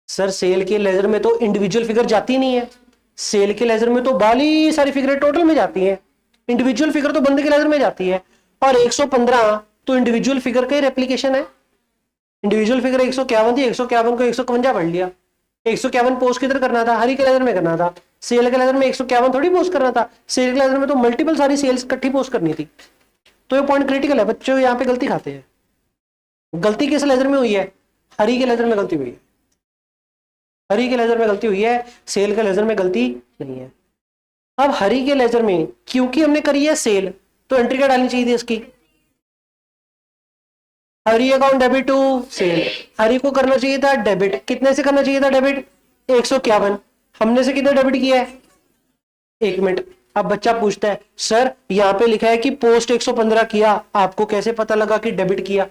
सर सेल के लेजर में तो इंडिविजुअल फिगर जाती नहीं है, सेल के लेजर में तो बाली सारी फिगर टोटल में जाती है, इंडिविजुअल फिगर तो बंदे के लेजर में जाती है। और 115 तो इंडिविजुअल फिगर का ही रेप्लीकेशन है। इंडिविजुअल फिगर 151 थी, 151 को 151 पढ़ लिया। 151 पोस्ट किधर करना था? हरी के लेजर में करना था। सेल के लेजर में 151 थोड़ी पोस्ट करना था, सेल के लेजर में तो मल्टीपल सारी सेल्स इकट्ठी पोस्ट करनी थी। तो ये पॉइंट क्रिटिकल है, बच्चों यहाँ पे गलती खाते हैं। गलती किस लेजर में हुई है? हरी के लेजर में गलती हुई है, हरी के लेजर में गलती हुई है, सेल के लेजर में गलती नहीं है। अब हरी के लेजर में क्योंकि हमने करी है सेल, तो एंट्री क्या डालनी चाहिए थी इसकी? हरी अकाउंट डेबिट टू सेल, हरी को करना चाहिए था डेबिट, कितने से करना चाहिए था डेबिट? 151, हमने से कितना डेबिट किया है? 1 मिनट। अब बच्चा पूछता है सर यहां पे लिखा है कि पोस्ट 115 किया, आपको कैसे पता लगा कि डेबिट किया?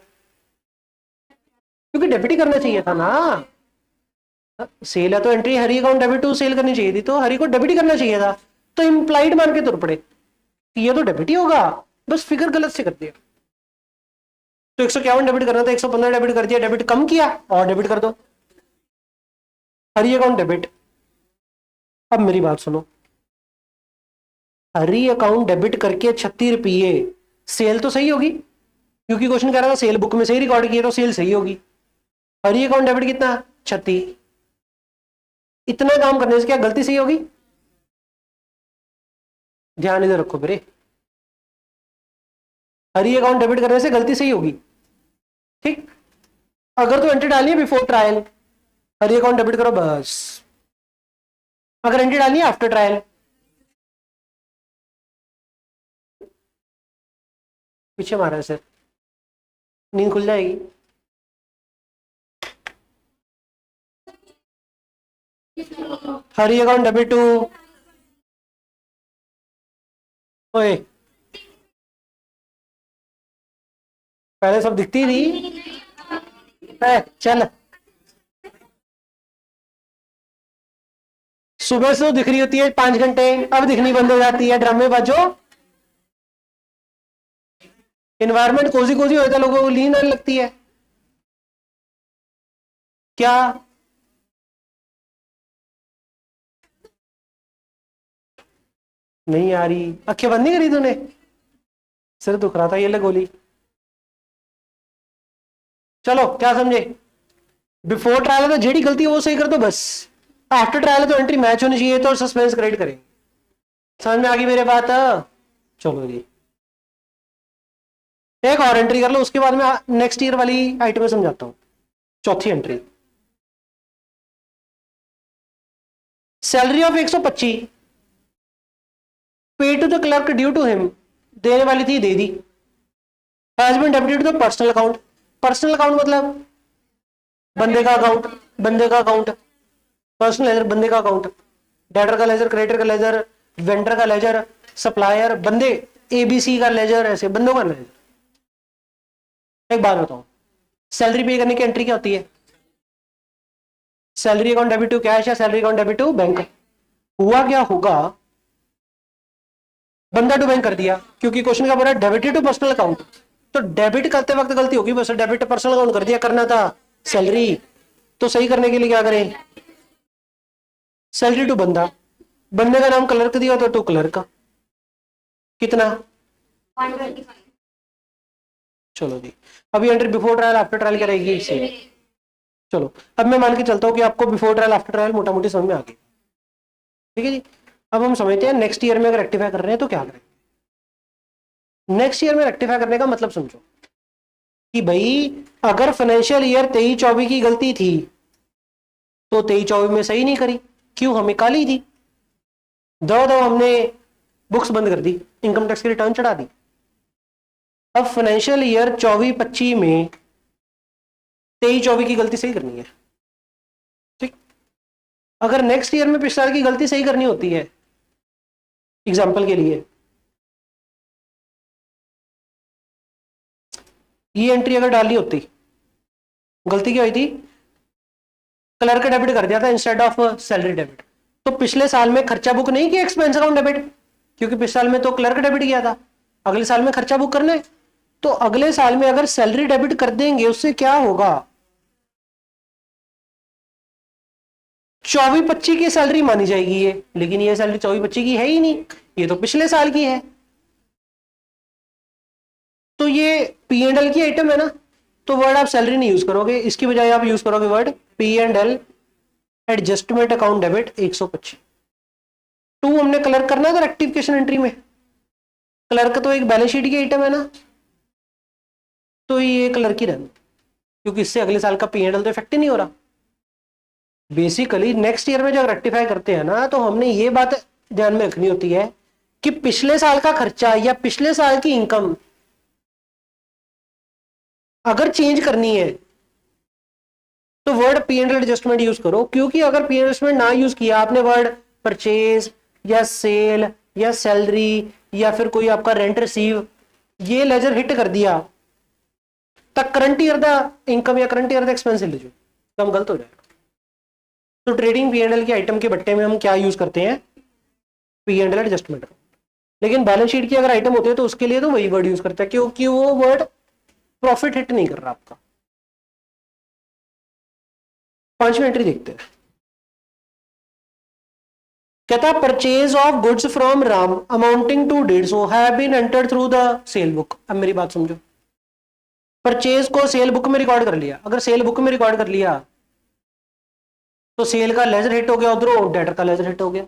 क्योंकि डेबिट ही करना चाहिए था ना, सेल है तो entry Hari account debit to sale करनी चाहिए थी, तो हरी को डेबिट ही करना चाहिए था। तो इंप्लाइड मान के तुर पड़े कि ये तो डेबिट ही होगा, बस फिगर गलत से कर दिया। तो 151 डेबिट करना था, 115 डेबिट कर दिया, डेबिट कम किया और डेबिट कर दो, हरी अकाउंट डेबिट। अब मेरी बात सुनो, हरी अकाउंट डेबिट करके 36 रुपये, सेल तो सही होगी क्योंकि क्वेश्चन कह रहा था सेल बुक में सही रिकॉर्ड किया, तो सेल सही होगी। हरी अकाउंट डेबिट कितना? 36। इतना काम करने से क्या गलती सही होगी? ध्यान इधर रखो मेरे, हरी अकाउंट डेबिट करने से गलती सही होगी, ठीक। अगर तो एंट्री डालनी है बिफोर ट्रायल, हरी अकाउंट डेबिट करो बस। अगर एंट्री डालनी है आफ्टर ट्रायल, पीछे मारा है सर, नींद खुल जाएगी। हरी अकाउंट डेबिट टू, ओए पहले सब दिखती थी, चल सुबह से तो दिख रही होती है 5 घंटे, अब दिखनी बंद हो जाती है, ड्रामे बाजो। इन्वायरमेंट कोजी कोजी होता है, लोगों को नींद आने लगती है क्या? नहीं आ रही, अक्खें बंद नहीं करी तूने? सिर दुख रहा था, ये ले गोली। चलो क्या समझे, बिफोर ट्रायल है तो जेडी गलती है वो सही कर दो बस, आफ्टर ट्रायल है तो एंट्री मैच होनी चाहिए तो सस्पेंस क्रिएट करेंगे। समझ में आ गई मेरे बात? चलो जी, एक और एंट्री कर लो, उसके बाद में नेक्स्ट ईयर वाली आइटम समझाता हूं। चौथी entry, salary of 125 pay to the clerk due to him, देने वाली थी दे दी, has been debited to personal account. Personal account मतलब बंदे का अकाउंट, बंदे का अकाउंट, पर्सनल लेजर बंदे का अकाउंट, डेटर का लेजर, क्रेडिटर का लेजर, वेंडर का लेजर, सप्लायर, बंदे, एबीसी का लेजर, ऐसे बंदों का लेजर। एक बात बताओ, सैलरी पे करने की एंट्री क्या होती है? Salary account debit to cash या salary account debit to bank. हुआ क्या होगा, बंदा टू बैंक कर दिया, क्योंकि क्वेश्चन का बोला डेबिटेड टू पर्सनल अकाउंट, तो डेबिट करते वक्त गलती होगी, बस डेबिट पर्सनल अकाउंट कर दिया, करना था सैलरी, तो सही करने के लिए क्या करें, सैलरी टू बंदा, बंदे का नाम क्लर्क दिया तो टू क्लर्क, कितना 125। चलो जी, अभी entry before trial after trial क्या रहेगी इससे। चलो अब मैं मान के चलता हूँ कि आपको बिफोर ट्रायल आफ्टर ट्रायल मोटा मोटी समझ में आ गई, ठीक है जी। अब हम समझते हैं नेक्स्ट ईयर में अगर रेक्टिफाई कर रहे हैं तो क्या करें। नेक्स्ट ईयर में रेक्टिफाई करने का मतलब समझो कि भाई अगर फाइनेंशियल ईयर 23-24 की गलती थी तो 23-24 में सही नहीं करी, क्यों, हमें काली थी, दो दो हमने बुक्स बंद कर दी, इनकम टैक्स की रिटर्न चढ़ा दी। अब फाइनेंशियल ईयर 24-25 में 23-24 की गलती सही करनी है, ठीक। अगर नेक्स्ट ईयर में पिछले साल की गलती सही करनी होती है, एग्जाम्पल के लिए ये एंट्री अगर डालनी होती, गलती क्या हुई थी, क्लर्क डेबिट कर दिया था इंस्टेड ऑफ सैलरी डेबिट, तो पिछले साल में खर्चा बुक नहीं किया एक्सपेंस अकाउंट डेबिट, क्योंकि पिछले साल में तो क्लर्क डेबिट किया था, अगले साल में खर्चा बुक करना है, तो अगले साल में अगर सैलरी डेबिट कर देंगे उससे क्या होगा, 24-25 की सैलरी मानी जाएगी ये, लेकिन ये सैलरी 24-25 की है ही नहीं, ये तो पिछले साल की है। तो ये पी एंड एल की आइटम है ना, तो वर्ड आप सैलरी नहीं यूज करोगे, इसकी बजाय आप यूज करोगे word P and L adjustment account debit 125। To हमने क्लर्क करना है तो रेक्टिफिकेशन एंट्री में, क्लर्क तो एक बैलेंस शीट की आइटम है ना, तो ये क्लर्क ही रहना, क्योंकि इससे अगले साल का पी एंड एल तो इफेक्ट ही नहीं हो रहा। बेसिकली नेक्स्ट ईयर में जब रेक्टिफाई करते हैं ना, तो हमने ये बात ध्यान में रखनी होती है कि पिछले साल का खर्चा या पिछले साल की इनकम अगर चेंज करनी है तो word P and L adjustment use करो, क्योंकि अगर पी एंड एडजस्टमेंट ना यूज किया आपने, वर्ड परचेज या सेल या सैलरी या फिर कोई आपका रेंट रिसीव, ये लेजर हिट कर दिया, तक करंट ईयर द इनकम या करंट ईयर द एक्सपेंस ले लो, कम गलत हो जाएगा। तो ट्रेडिंग पी एंड एल के आइटम के बट्टे में हम क्या यूज करते हैं, पी एंड एल एडजस्टमेंट। लेकिन बैलेंस शीट की अगर आइटम होती है तो उसके लिए तो वही वर्ड यूज करता है, क्योंकि वो वर्ड प्रॉफिट हिट नहीं कर रहा आपका। 5वीं एंट्री देखते हैं, कहता है purchase of goods from Ram amounting to 150 have been entered through the sale book. अब मेरी बात समझो, परचेज को सेल बुक में रिकॉर्ड कर लिया, अगर सेल बुक में रिकॉर्ड कर लिया तो सेल का लेजर हिट हो गया उधर और डेटर का लेजर हिट हो गया।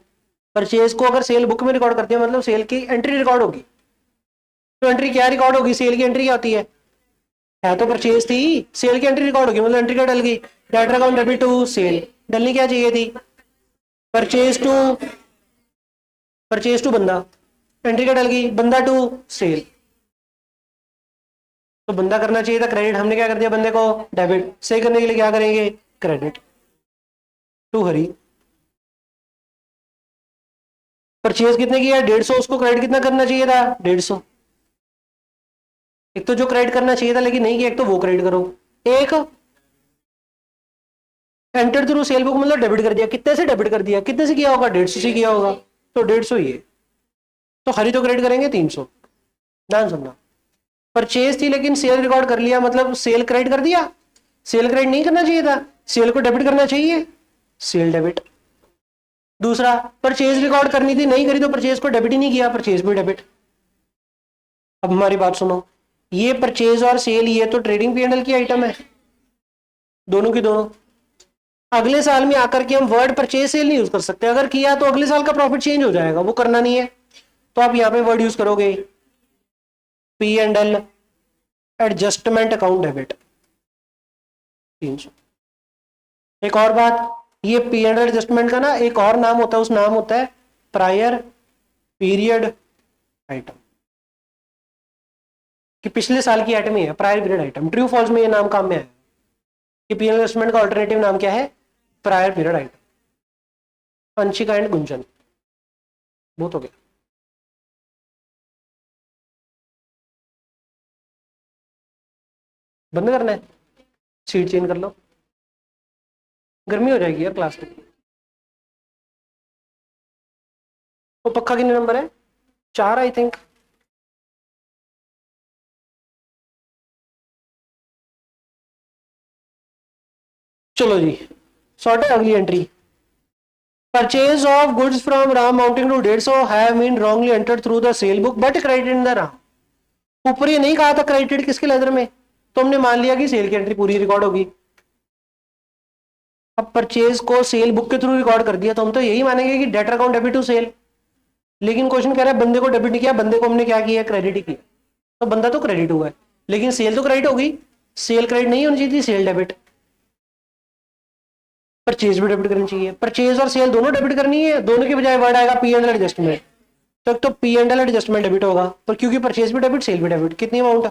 परचेज को अगर सेल बुक में रिकॉर्ड कर दिया मतलब सेल की एंट्री रिकॉर्ड होगी, तो एंट्री क्या रिकॉर्ड होगी, सेल की एंट्री क्या होती है तो परचेज थी, सेल की एंट्री रिकॉर्ड होगी, मतलब एंट्री क्या डल गई, debtor account debit to sale, डलनी क्या चाहिए थी, परचेज टू बंदा, एंट्री क्या डल गई, बंदा टू सेल, तो बंदा करना चाहिए था क्रेडिट, हमने क्या कर दिया बंदे को डेबिट, सही करने के लिए क्या करेंगे, क्रेडिट टू हरी। परचेज कितने की है 150, उसको क्रेडिट कितना करना चाहिए था 150, एक तो जो क्रेडिट करना चाहिए था लेकिन नहीं किया, एक तो वो क्रेडिट करो, एक एंटर थ्रू सेल बुक मतलब डेबिट कर दिया, कितने से डेबिट कर दिया, कितने से किया होगा 150 से किया होगा, तो 150 ही है, तो हरी तो क्रेडिट करेंगे 300। ध्यान सुनना, परचेज थी लेकिन सेल रिकॉर्ड कर लिया, मतलब सेल क्रेडिट कर दिया, सेल क्रेडिट नहीं करना चाहिए था, सेल को डेबिट करना चाहिए, सेल डेबिट। दूसरा परचेज रिकॉर्ड करनी थी नहीं करी, तो परचेज को डेबिट ही नहीं किया, परचेज भी डेबिट। अब हमारी बात सुनो, ये परचेज और सेल ये तो ट्रेडिंग पी एंड एल की आइटम है, दोनों की दोनों। अगले साल में आकर के हम वर्ड परचेज सेल नहीं यूज कर सकते, अगर किया तो अगले साल का प्रॉफिट चेंज हो जाएगा, वो करना नहीं है, तो आप यहां पे वर्ड यूज करोगे P and L adjustment account debit 300। एक और बात, ये पी एंड एल एडजस्टमेंट का ना एक और नाम होता है, उस नाम होता है प्रायर पीरियड आइटम। कि पिछले साल की आइटम ही है, prior period item. True false में ये नाम काम में आया कि पीएनएल एडजस्टमेंट का ऑल्टरनेटिव नाम क्या है, prior period item. Anshika and Gunjan, बहुत हो गया। बंद करना है, सीट चेंज कर लो, गर्मी हो जाएगी यार क्लास में। वो पक्का कितने नंबर है, 4 आई थिंक। चलो जी, सॉर्ट है अगली entry. Purchase of goods from Ram amounting to 150 have been wrongly entered through the sale book but credited in the Ram. ऊपर ये नहीं कहा था क्रेडिटेड किसके लेजर में, तो हमने मान लिया कि सेल की एंट्री पूरी रिकॉर्ड होगी। अब परचेज को सेल बुक के थ्रू रिकॉर्ड कर दिया तो हम तो यही मानेंगे कि debtor account debit to sale. लेकिन क्वेश्चन कह रहा है बंदे को डेबिट नहीं किया, बंदे को हमने क्या किया, क्रेडिट ही किया, तो बंदा तो क्रेडिट हुआ है, लेकिन सेल तो क्रेडिट होगी। सेल क्रेडिट नहीं होनी चाहिए थी, सेल डेबिट। परचेज भी डेबिट करनी चाहिए, परचेज और सेल दोनों डेबिट करनी है। दोनों के बजाय वर्ड आएगा पी एंड एल एडजस्टमेंट, तो P and L adjustment debit होगा, पर क्योंकि परचेज भी डेबिट सेल भी डेबिट। कितनी अमाउंट,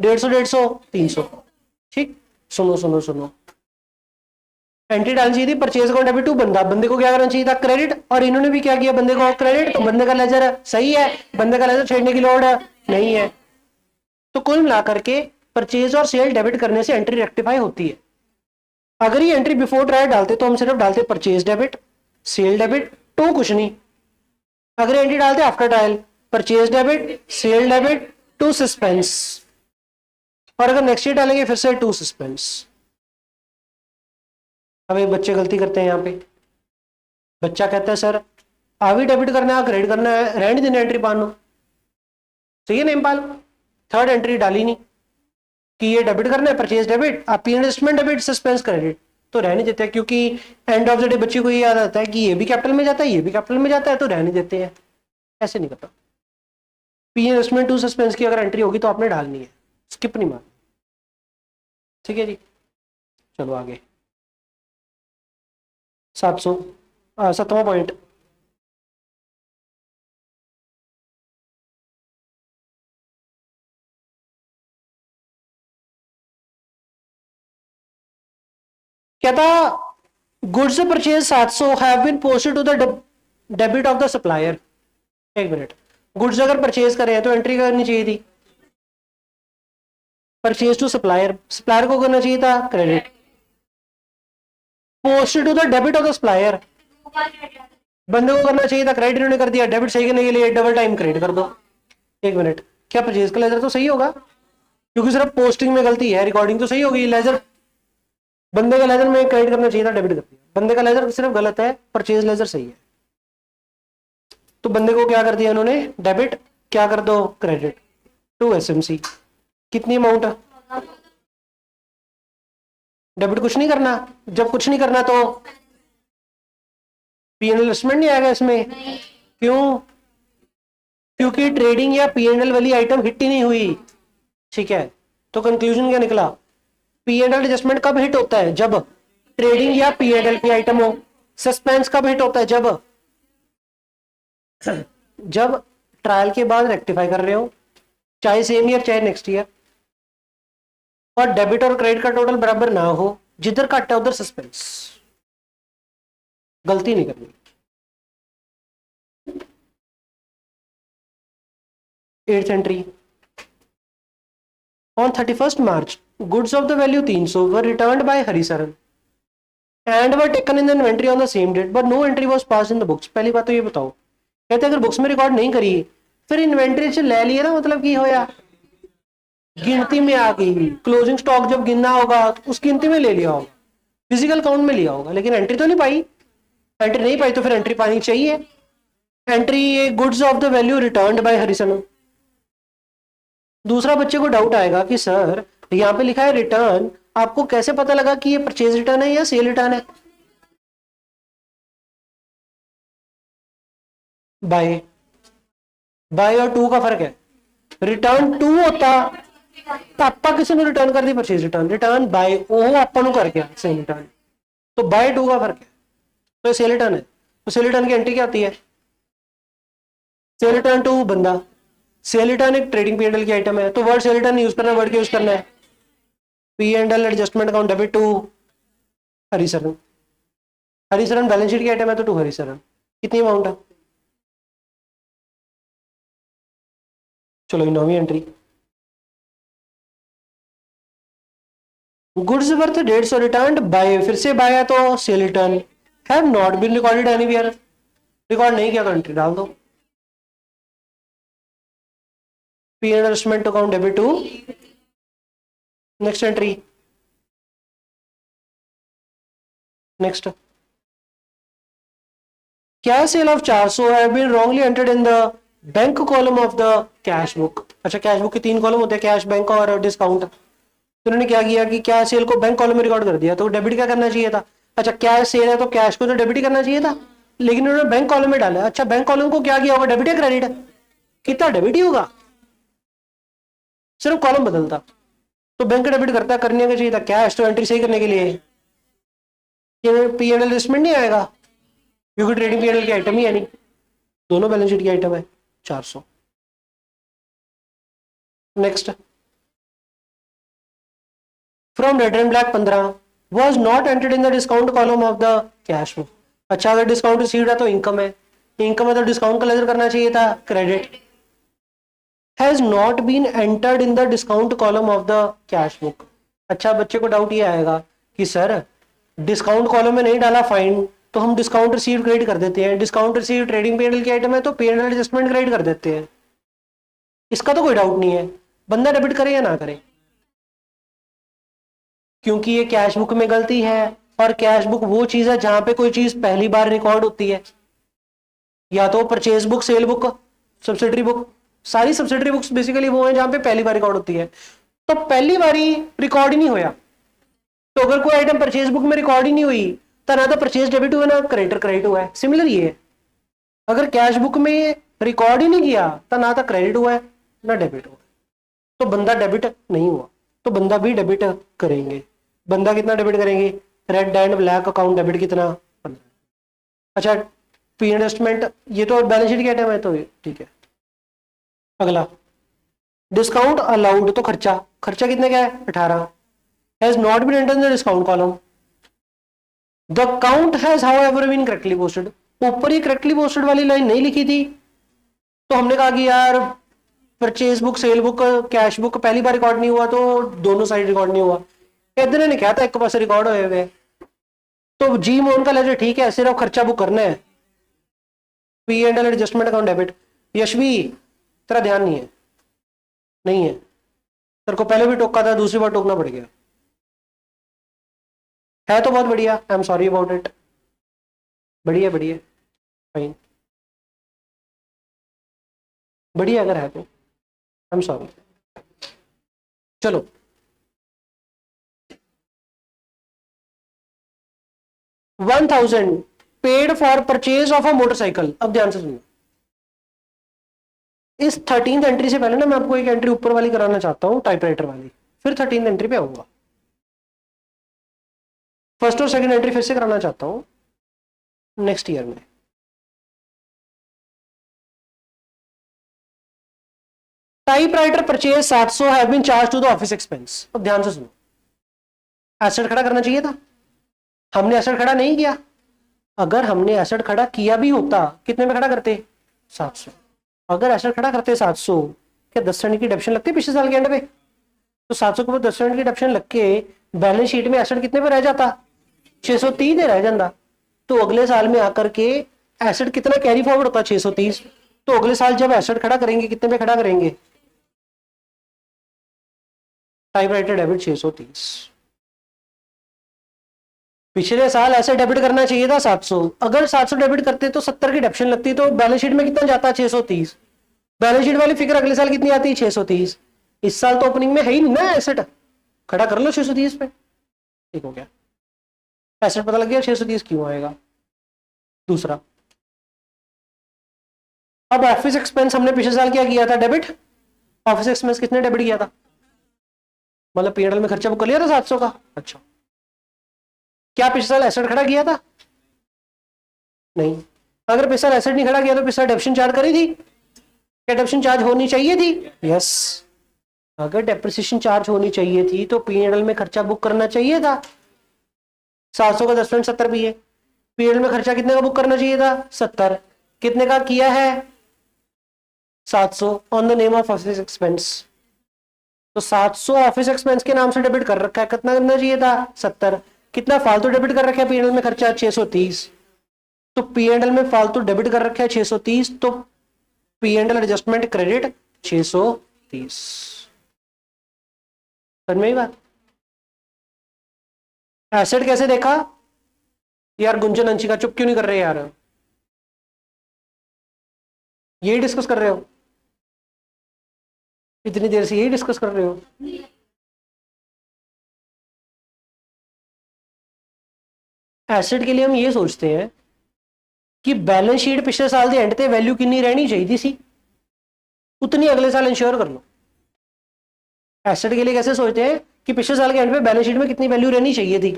150 300। ठीक, सुनो सुनो सुनो, एंट्री डालनी चाहिए थी परचेज अकाउंट डेबिट टू बंदा, बंदे को क्या करना चाहिए था, क्रेडिट, और इन्होंने भी क्या किया, बंदे को क्रेडिट, तो बंदे का लेजर सही है, बंदे का लेजर छेड़ने की लोड नहीं है। तो कुल मिलाकर के परचेज और सेल डेबिट करने से एंट्री रेक्टिफाई होती है। अगर ये एंट्री बिफोर ट्रायल डालते तो हम सिर्फ डालते purchase debit sale debit to, कुछ नहीं। अगर एंट्री डालते after trial purchase debit sale debit to suspense, और अगर नेक्स्ट ईयर डालेंगे फिर से टू सस्पेंस। अब एक बच्चे गलती करते हैं यहाँ पे, बच्चा कहता है सर आवी डेबिट करना है क्रेडिट करना है, रहने देना एंट्री पानो, सही है नेमपाल। थर्ड एंट्री डाली नहीं कि ये डेबिट करना है परचेज डेबिट, आप इन्वेस्टमेंट डेबिट सस्पेंस क्रेडिट, तो रहने देते हैं, क्योंकि एंड ऑफ द डे बच्चे को ये याद आता है कि ये भी कैपिटल में जाता है ये भी कैपिटल में जाता है, तो रहने देते हैं। ऐसे नहीं करता, पी इन्वेस्टमेंट टू सस्पेंस की अगर एंट्री होगी तो आपने डालनी है, स्किप नहीं मारनी। ठीक है जी, चलो आगे। 700 पॉइंट, कहता goods purchase 700 have been posted to the debit of the supplier. एक मिनट, गुड्स अगर परचेज करें तो एंट्री करनी चाहिए थी परचेज टू सप्लायर, सप्लायर को करना चाहिए था credit, posted to the debit of the supplier, बंदे को करना चाहिए था क्रेडिट, इन्होंने कर दिया डेबिट। सही करने के लिए डबल टाइम क्रेडिट कर दो। एक मिनट, क्या परचेज का लेजर तो सही होगा, क्योंकि सिर्फ पोस्टिंग में गलती है, रिकॉर्डिंग तो सही होगी। लेजर बंदे का लेजर में क्रेडिट करना चाहिए था, डेबिट कर दिया। बंदे का लेजर सिर्फ गलत है, परचेज लेजर सही है, तो बंदे को क्या कर दिया इन्होंने, डेबिट, क्या कर दो क्रेडिट टू एसएमसी। कितनी अमाउंट, डेबिट कुछ नहीं करना, जब कुछ नहीं करना तो पीएनएल इन्वेस्टमेंट नहीं आएगा इसमें। क्यों, क्योंकि ट्रेडिंग या पीएनएल वाली आइटम हिट ही नहीं हुई। ठीक है, तो कंक्लूजन क्या निकला, पीएनएल एडजस्टमेंट कब हिट होता है, जब ट्रेडिंग या पीएनएल की आइटम हो। सस्पेंस कब हिट होता है, जब ट्रायल के बाद रेक्टिफाई कर रहे हो, चाहे सेम ईयर चाहे नेक्स्ट ईयर, और डेबिट और क्रेडिट का टोटल बराबर ना हो, जिधर कट है उधर सस्पेंस, गलती नहीं करनी। 8th entry, on 31st March, goods of the value 300 were returned by Harisaran and were taken in the inventory on the same date, but no entry was passed in the books। पहली बात तो ये बताओ, कहते अगर books में record नहीं करी फिर इन्वेंट्री से ले लिया ना, मतलब की होया, गिनती में आ गई। क्लोजिंग स्टॉक जब गिनना होगा तो उस गिनती में ले लिया होगा, फिजिकल काउंट में लिया होगा, लेकिन एंट्री तो नहीं पाई। एंट्री नहीं पाई तो फिर एंट्री पानी चाहिए। Entry goods of the value returned by Harrison. दूसरा बच्चे को डाउट आएगा कि सर यहाँ पे लिखा है रिटर्न, आपको कैसे पता लगा कि ये परचेज रिटर्न है या सेल रिटर्न है। बाय, बाय और टू का फर्क है। रिटर्न टू होता पापा किसी ने रिटर्न कर दी परचेज रिटर्न, रिटर्न बाय वो आपा कर गया सेल रिटर्न, तो बाय टू का फर्क है, तो सेल रिटर्न है। तो सेल रिटर्न की एंट्री क्या होती है, सेल रिटर्न टू बंदा, सेल रिटर्न एक ट्रेडिंग पीएनएल की आइटम है, तो वर्ड सेल रिटर्न यूज करना है, वर्ड यूज करना है। PNL adjustment account debit to Harisharan. Harisharan balance sheet की आइटम है तो टू हरिशरण। कितनी अमाउंट है? चलो 9वीं entry. Goods worth 150 return by, फिर से बाय है तो sale return. Have not been recorded anywhere, record नहीं किया तो एंट्री डाल दो। PNL adjustment account debit to next entry. Next, cash sale of 400 have been wrongly entered in the bank column of the cash book. अच्छा, cash book के 3 column होते हैं, cash, bank और डिस्काउंट। तो उन्होंने क्या किया कि कैश सेल को बैंक कॉलम में रिकॉर्ड कर दिया, तो डेबिट क्या करना चाहिए था? अच्छा, कैश सेल है तो कैश को तो डेबिट ही करना चाहिए था, लेकिन उन्होंने बैंक कॉलम में डाला। अच्छा, बैंक कॉलम को क्या किया होगा, डेबिट या क्रेडिट? कितना डेबिट ही होगा, सिर्फ कॉलम बदलता। तो बैंक डेबिट करता, करने का चाहिए था कैश, तो एंट्री सही करने के लिए पीएनएल एडजस्टमेंट नहीं आएगा क्योंकि ट्रेडिंग पीएनएल की आइटम ही है नहीं, दोनों बैलेंस शीट की आइटम है। 400। Next, from red and black 15 was not entered in the discount column of the cash book। अच्छा, अगर डिस्काउंट रिसीव्ड है तो इनकम है, इनकम है तो डिस्काउंट का लेजर करना चाहिए था credit. Has not been entered in the discount column of the cash book. अच्छा, बच्चे को डाउट ये आएगा कि सर डिस्काउंट कॉलम में नहीं डाला फाइन, तो हम डिस्काउंट रिसीव क्रेडिट कर देते हैं, डिस्काउंट रिसीव ट्रेडिंग पीएनएल की आइटम है तो पीएनएल एडजस्टमेंट क्रेडिट कर देते हैं। इसका तो कोई डाउट नहीं है, बंदा डेबिट करे या ना करे, क्योंकि ये कैश बुक में गलती है। और कैश बुक वो चीज है जहां पे कोई चीज पहली बार रिकॉर्ड होती है, या तो purchase book, sale book, subsidiary book. सारी सब्सिडरी बुक्स बेसिकली वो है जहां पे पहली बार रिकॉर्ड होती है, तो पहली बारी रिकॉर्ड ही नहीं होया। तो अगर कोई आइटम परचेज बुक में रिकॉर्ड ही नहीं हुई तो ना तो परचेज डेबिट हुआ ना क्रेडिटर क्रेडिट हुआ है। सिमिलर ये है, अगर कैश बुक में रिकॉर्ड ही नहीं किया तो ना तो क्रेडिट हुआ है ना डेबिट हुआ है, तो बंदा डेबिट नहीं हुआ, तो बंदा भी डेबिट करेंगे। बंदा कितना डेबिट करेंगे? Red and black account debit कितना? 15। अच्छा, पी इन्वेस्टमेंट ये तो बैलेंस शीट के आइटम है तो ठीक है। अगला, डिस्काउंट अलाउड तो खर्चा, खर्चा कितने का है? 18। Has not been entered in the discount column. The count has however been correctly posted. ऊपर ही करेक्टली पोस्टेड वाली लाइन नहीं लिखी थी, तो हमने कहा कि यार purchase book, sale book, cash book पहली बार रिकॉर्ड नहीं हुआ तो दोनों साइड रिकॉर्ड नहीं हुआ। इधर ने क्या था, एक पास रिकॉर्ड हुए हुए, तो जी मोन का लेजर ठीक है, सिर्फ खर्चा बुक करना है। P and L adjustment account debit. Yashvi तेरा ध्यान नहीं है, नहीं है, तेरे को पहले भी टोका था, दूसरी बार टोकना पड़ गया है तो बहुत बढ़िया, I am sorry about it. बढ़िया बढ़िया, फाइन, बढ़िया अगर है तो आई एम सॉरी। चलो, $1000 paid for purchase of a motorcycle. अब ध्यान से सुनो, इस 13th एंट्री से पहले ना मैं आपको एक एंट्री ऊपर वाली कराना चाहता हूं, टाइपराइटर वाली, फिर 13th एंट्री पे आऊंगा। फर्स्ट और सेकंड एंट्री फिर से कराना चाहता हूं नेक्स्ट ईयर में। Typewriter purchase 700 have been charge to the office expense. अब ध्यान से सुनो, एसेट खड़ा करना चाहिए था, हमने एसेट खड़ा नहीं किया। अगर हमने एसेट खड़ा किया भी होता, कितने में खड़ा करते? 700। अगर एसेट खड़ा करते 700, क्या 10% की डिडक्शन लगती है पिछले साल के एंड पे? तो 700 के ऊपर 10% की डिडक्शन लग के बैलेंस शीट में एसेट कितने पे रह जाता? 630 रह जाता। तो अगले साल में आकर के एसेट कितना कैरी फॉरवर्ड होता? 630। तो अगले साल जब एसेट खड़ा करेंगे कितने पे खड़ा करेंगे? Typewriter debit 630। पिछले साल ऐसे डेबिट करना चाहिए था 700। अगर 700 डेबिट करते तो 70 की डिडक्शन लगती, तो बैलेंस शीट में कितना जाता? 630। बैलेंस शीट वाली फिगर अगले साल कितनी आती है? 630। इस साल तो ओपनिंग में है ही नहीं ना एसेट, खड़ा कर लो 630 पे, ठीक हो गया। एसेट पता लग गया 630 क्यों आएगा। दूसरा, अब ऑफिस एक्सपेंस हमने पिछले साल क्या किया था? डेबिट। ऑफिस एक्सपेंस कितने डेबिट किया था? मतलब पीएनएल में खर्चा बुक कर लिया था 700 का। अच्छा, क्या पिछले साल एसेट खड़ा किया था? नहीं। अगर पिछले साल एसेट नहीं खड़ा किया तो पिछले साल डेप्शन चार्ज करी थी? क्या डेप्रिसिएशन चार्ज होनी चाहिए थी? यस। अगर डेप्रिसिएशन चार्ज होनी चाहिए थी तो पीएनएल में खर्चा बुक करना चाहिए था। 700 का 10.70 पीएनएल में खर्चा कितने का बुक करना चाहिए था? 70। कितने का किया है? 700 on the name of office expense. तो 700 ऑफिस एक्सपेंस के नाम से डेबिट कर रखा है, कितना करना चाहिए था? 70। कितना फालतू डेबिट कर रखा है पीएनएल में खर्चा? 630। तो पीएनएल में फालतू डेबिट कर रखा है 630, तो पीएनएल एडजस्टमेंट क्रेडिट 630। समझ में ही बात? एसेट कैसे देखा यार? गुंजन अंशिका चुप क्यों नहीं कर रहे यार? यही डिस्कस कर रहे हो? इतनी देर से यही डिस्कस कर रहे हो? एसेट के लिए हम ये सोचते हैं कि बैलेंस शीट पिछले साल के एंड ते वैल्यू कितनी रहनी चाहिए सी, उतनी अगले साल इंश्योर कर लो। एसेट के लिए कैसे सोचते हैं कि पिछले साल के एंड पे बैलेंस शीट में कितनी वैल्यू रहनी चाहिए थी,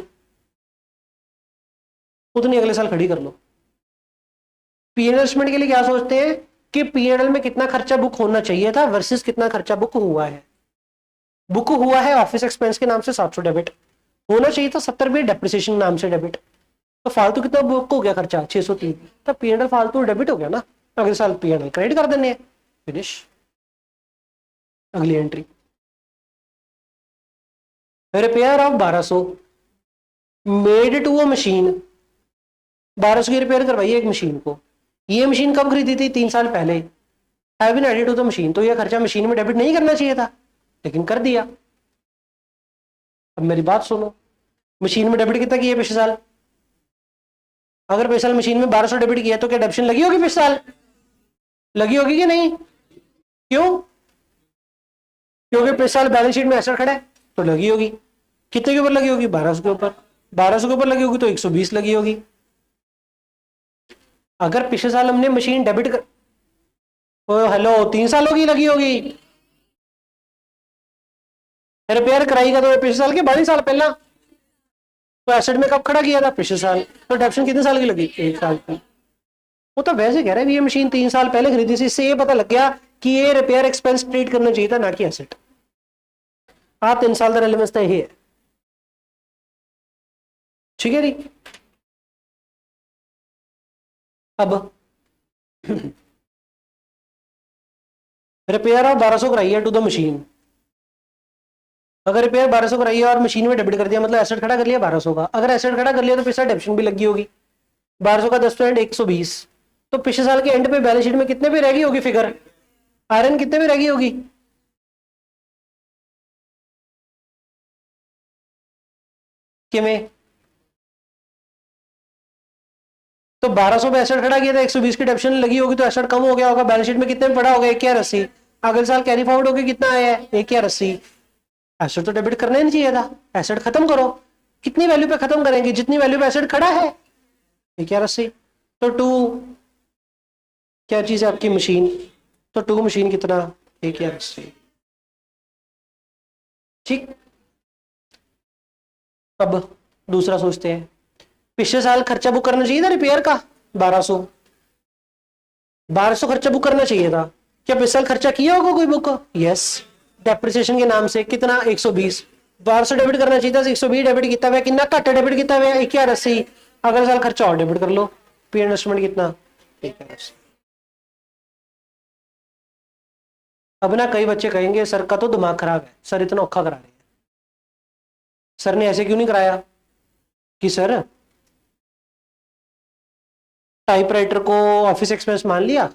उतनी अगले साल खड़ी कर लो। पीएनएल एडजस्टमेंट के लिए क्या सोचते हैं कि पीएनएल में कितना खर्चा बुक होना चाहिए था वर्सेस कितना खर्चा बुक हुआ है। बुक हुआ है ऑफिस एक्सपेंस के नाम से 700 डेबिट, होना चाहिए था 70 भी डेप्रिसिएशन नाम से डेबिट। तो फालतू कितना बुक हो गया खर्चा? 630। तो पीएनएल फालतू डेबिट हो गया ना, अगले साल पीएनएल क्रेडिट कर देने। फिनिश। अगली entry, repair of 1200 made to a machine. 1200 की रिपेयर करवाई एक मशीन को। ये मशीन कब खरीदी थी? 3 साल पहले। Have been added to the machine, तो ये खर्चा मशीन में डेबिट नहीं करना चाहिए था, लेकिन कर दिया। अब मेरी बात सुनो, मशीन में डेबिट कितना किया पिछले साल? अगर पिछले साल मशीन में 1200 डेबिट किया तो क्या डेबिशन लगी होगी? पिछले साल लगी होगी कि नहीं? क्यों? क्योंकि पिछले साल बैलेंस शीट में एसेट खड़ा है तो लगी होगी। कितने के ऊपर लगी होगी? 1200 के ऊपर। 1200 के ऊपर लगी होगी तो 120 लगी होगी। अगर पिछले साल हमने मशीन डेबिट कर, ओ हेलो, 3 सालों की लगी होगी। रिपेयर कराएगा तो पिछले साल के 22 साल पहला। तो एसेट में कब खड़ा किया था? पिछले साल। तो डेप्शन कितने साल की लगी? 1 साल की। वो तो वैसे कह रहा है ये मशीन 3 साल पहले खरीदी थी, इससे ये पता लग गया कि ये रिपेयर एक्सपेंस ट्रीट करना चाहिए था, ना कि एसेट। हाँ, 3 साल का रेलेवेंस तो यही है। ठीक है जी। अब रिपेयर ऑफ 1200 कराई है टू द मशीन। अगर रिपेयर 1200 कराई है और मशीन में डेबिट कर दिया, मतलब एसेट खड़ा कर लिया 1200 का। अगर एसेट खड़ा कर लिया तो पिछला डेप्शन भी लगी होगी। 1200 का 10% 120। तो पिछले साल के एंड पे बैलेंस शीट में कितने पे रहेगी होगी फिगर? आयरन कितने पे रहेगी होगी? किमें? तो 1200 पे एसेट खड़ा किया था, 120 की डेप्शन लगी होगी, तो एसेट कम हो गया होगा। बैलेंस शीट में कितने में पड़ा होगा? 1,80। अगले साल कैरी फॉरवर्ड होकर कितना आया है? 1,80। एसेट तो डेबिट करना ही नहीं चाहिए था, एसेट खत्म करो। कितनी वैल्यू पे खत्म करेंगे? जितनी वैल्यू पे एसेट खड़ा है, 1,80। तो टू क्या चीज है आपकी? मशीन। तो टू मशीन कितना? 1,80। ठीक। अब दूसरा सोचते हैं, पिछले साल खर्चा बुक करना चाहिए था रिपेयर का 1200। 1200 खर्चा बुक करना चाहिए था। क्या पिछले साल खर्चा किया होगा कोई बुक? यस। डेप्रिसिएशन के नाम से कितना? 120। 1200 डेबिट करना चाहिए था, 120 डेबिट किया हुआ। कितना घट डेबिट किया हुआ? 1,80। अगले साल खर्चा और डेबिट कर लो। पी इन्वेस्टमेंट कितना? 1,80। अब ना कई बच्चे कहेंगे सर का तो दिमाग खराब है, सर इतना औखा करा रहे हैं, सर ने ऐसे क्यों नहीं कराया? कि सर टाइपराइटर को ऑफिस एक्सपेंस मान लिया,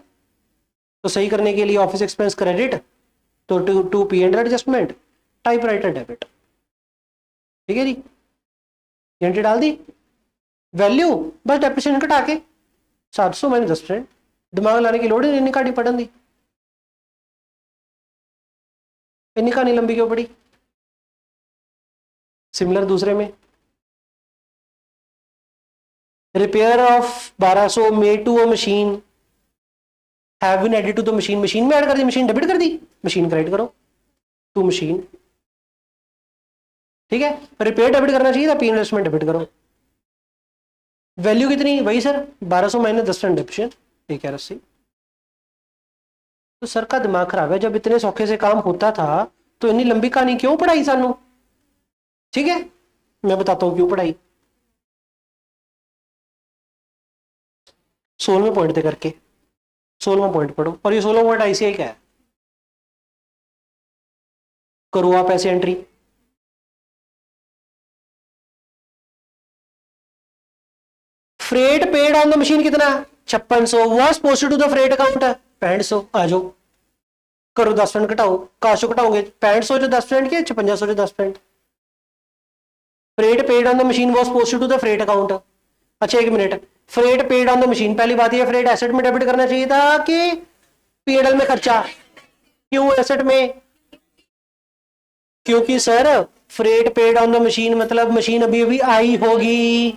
तो सही करने के लिए ऑफिस एक्सपेंस क्रेडिट, तो to P and adjustment, typewriter debit. ठीक है जी, एंट्री डाल दी। वैल्यू बस डेप्रिसिएशन घटा के 700 माइनस 10%। दिमाग लाने की लोड़ ही नहीं, काटी पढ़न दी। इतनी कहानी लंबी क्यों पड़ी? सिमिलर दूसरे में, repair of 1200 made to a machine have been added to the machine. Machine में ऐड कर दी, मशीन डेबिट कर दी, मशीन क्रेडिट करो टू मशीन। ठीक है, रिपेयर डेबिट करना चाहिए था, पी इन्वेस्टमेंट डेबिट करो। वैल्यू कितनी? वही सर 1200 माइनस 10% डेप्रिसिएशन 1,80। तो सर का दिमाग खराब है, जब इतने सौखे से काम होता था तो इतनी लंबी कहानी क्यों पढ़ाई सानू? ठीक है, मैं बताता हूं क्यों पढ़ाई। 16वें पॉइंट दे करके 16वां पॉइंट पढ़ो, और ये 16वां पॉइंट आईसीआई का है। करो आप ऐसे entry. Freight paid on the machine कितना? 5600 was posted to the freight account 6500। आ जाओ करो 10% घटाओ, काशो घटाओगे 6500 जो 10% के 5600 जो 10%। Freight paid on the machine was posted to the freight account. अच्छा एक minute, freight paid on the machine, पहली बात ये फ्रेट एसेट में डेबिट करना चाहिए था कि पीएनएल में खर्चा? क्यों एसेट में? क्योंकि sir freight paid on the machine मतलब मशीन अभी अभी आई होगी,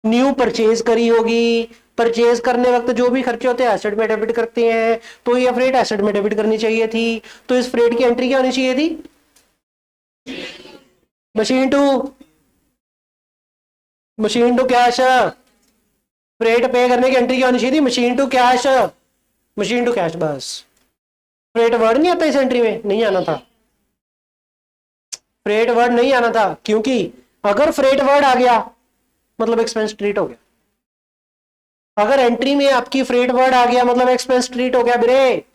न्यू परचेज करी होगी, परचेज करने वक्त जो भी खर्चे होते हैं एसेट में डेबिट करते हैं, तो ये फ्रेट एसेट में डेबिट करनी चाहिए थी। तो इस फ्रेट की एंट्री क्या होनी चाहिए थी? Machine to cash. फ्रेट पे करने की एंट्री क्या होनी चाहिए थी? Machine to cash, machine to cash. बस फ्रेट वर्ड नहीं आता इस एंट्री में, नहीं आना था। फ्रेट वर्ड नहीं आना था, क्योंकि अगर फ्रेट वर्ड आ गया मतलब एक्सपेंस ट्रीट हो गया। अगर एंट्री में आपकी फ्रेट वर्ड आ गया मतलब एक्सपेंस ट्रीट हो गया बिरे।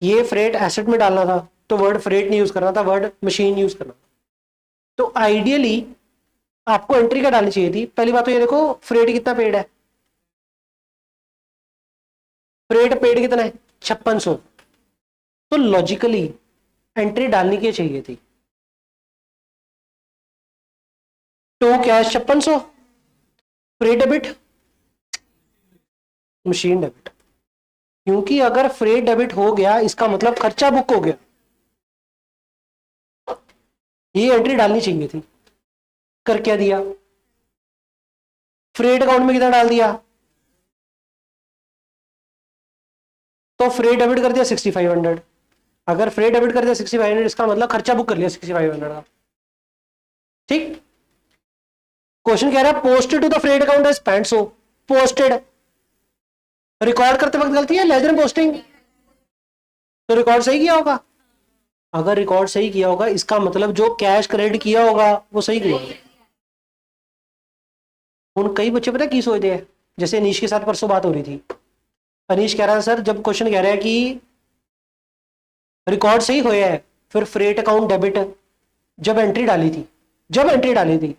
ये फ्रेट एसेट में डालना था तो वर्ड फ्रेट नहीं यूज करना था, वर्ड मशीन यूज करना था। तो आइडियली आपको एंट्री क्या डालनी चाहिए थी? पहली बात तो ये देखो फ्रेट कितना पेड है, फ्रेट पेड कितना है? 5600। तो लॉजिकली एंट्री डालनी क्या चाहिए थी? To cash 5600, freight debit, machine debit. क्योंकि अगर फ्रेट डेबिट हो गया इसका मतलब खर्चा बुक हो गया, ये एंट्री डालनी चाहिए थी। कर क्या दिया? फ्रेट अकाउंट में कितना डाल दिया? तो फ्रेट डेबिट कर दिया 6500। अगर फ्रेट डेबिट कर दिया 6500 इसका मतलब खर्चा बुक कर लिया 6500 का। ठीक, क्वेश्चन कह रहा है posted to the freight account as 6500। Posted record करते वक्त गलती है, लेजर पोस्टिंग तो रिकॉर्ड सही किया होगा। अगर रिकॉर्ड सही किया होगा इसका मतलब जो कैश क्रेडिट किया होगा वो सही किया होगा। उन कई बच्चे पता की सोचते हैं, जैसे अनीश के साथ परसों बात हो रही थी। अनीश कह रहा है सर जब क्वेश्चन कह रहा है कि रिकॉर्ड सही होया है फिर फ्रेट अकाउंट डेबिट जब एंट्री डाली थी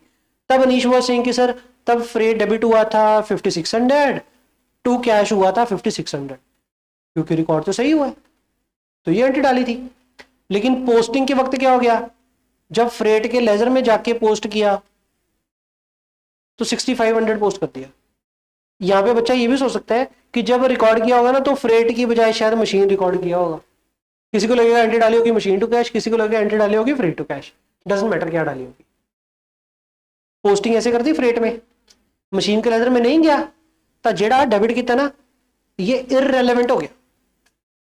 तब अनीश वो सिंह कि सर तब फ्रेट डेबिट हुआ था 5600, टू कैश हुआ था 5600, क्योंकि रिकॉर्ड तो सही हुआ है तो ये एंट्री डाली थी। लेकिन पोस्टिंग के वक्त क्या हो गया? जब फ्रेट के लेजर में जाके पोस्ट किया तो 6500 पोस्ट कर दिया। यहां पे बच्चा ये भी सोच सकता है कि जब रिकॉर्ड किया होगा ना तो फ्रेट की बजाय शायद मशीन रिकॉर्ड किया होगा। किसी को लगेगा एंट्री डाली होगी मशीन टू कैश, किसी को लगेगा एंट्री डाली होगी freight to cash, doesn't matter क्या डाली होगी। पोस्टिंग ऐसे कर दी फ्रेट में, मशीन के लेजर में नहीं गया तो जेड़ा डेबिट किया ना ये इररेलेवेंट हो गया।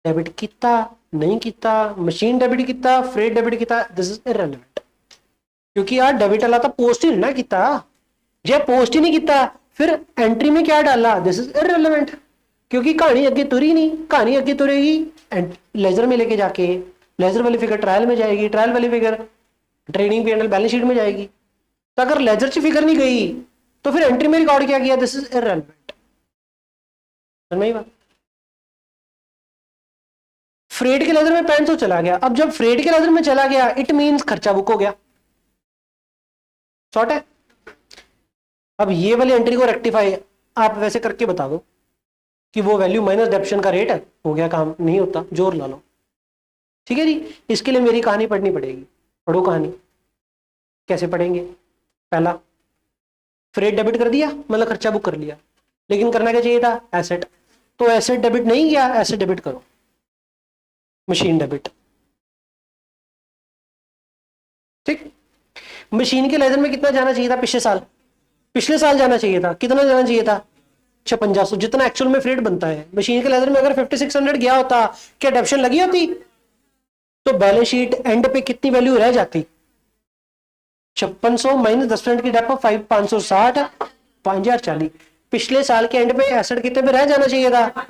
डेबिट किया नहीं किया, मशीन डेबिट किया फ्रेट डेबिट किया, दिस इज इररेलेवेंट। क्योंकि यार डेबिट वाला तो पोस्ट ही ना किया, जे पोस्ट ही नहीं किया फिर एंट्री में क्या डाला, दिस इज इररेलेवेंट। क्योंकि कहानी अगे तुरी नहीं, कहानी अगे तुरेगी लेजर में लेके जाके, लेजर वाली फिगर ट्रायल में जाएगी, ट्रायल वाली figure trading P&L balance sheet में जाएगी। तो अगर लेजर च फिगर नहीं गई तो फिर एंट्री में रिकॉर्ड क्या किया, दिस इज इररेलेवेंट। समझ बात? फ्रेट के लेजर में 6500 चला गया, अब जब फ्रेट के लेजर में चला गया इट मींस खर्चा बुक हो गया। शॉर्ट है। अब ये वाली एंट्री को रेक्टिफाई आप वैसे करके बता दो कि वो वैल्यू माइनस डेप्शन का रेट है, हो गया काम, नहीं होता जोर ला लो। ठीक है जी, इसके लिए मेरी कहानी पढ़नी पड़ेगी। पढ़ो कहानी। कैसे पढ़ेंगे? पहला फ्रेट डेबिट कर दिया मतलब खर्चा बुक कर लिया, लेकिन करना क्या चाहिए था? एसेट। तो एसेट डेबिट नहीं किया, एसेट डेबिट करो, मशीन डेबिट। ठीक, मशीन के लेजर में कितना जाना चाहिए था? पिछले साल जाना चाहिए था। कितना जाना चाहिए था? 5600, जितना एक्चुअल में फ्रेट बनता है। मशीन के लेजर में अगर 5600 गया होता क्या डेप्शन लगी होती? तो बैलेंस शीट एंड पे कितनी वैल्यू रह जाती? 5600 माइनस 10% की डेप 560, 5040। पिछले साल के एंड पे एसेट कितने पे रह जाना चाहिए था?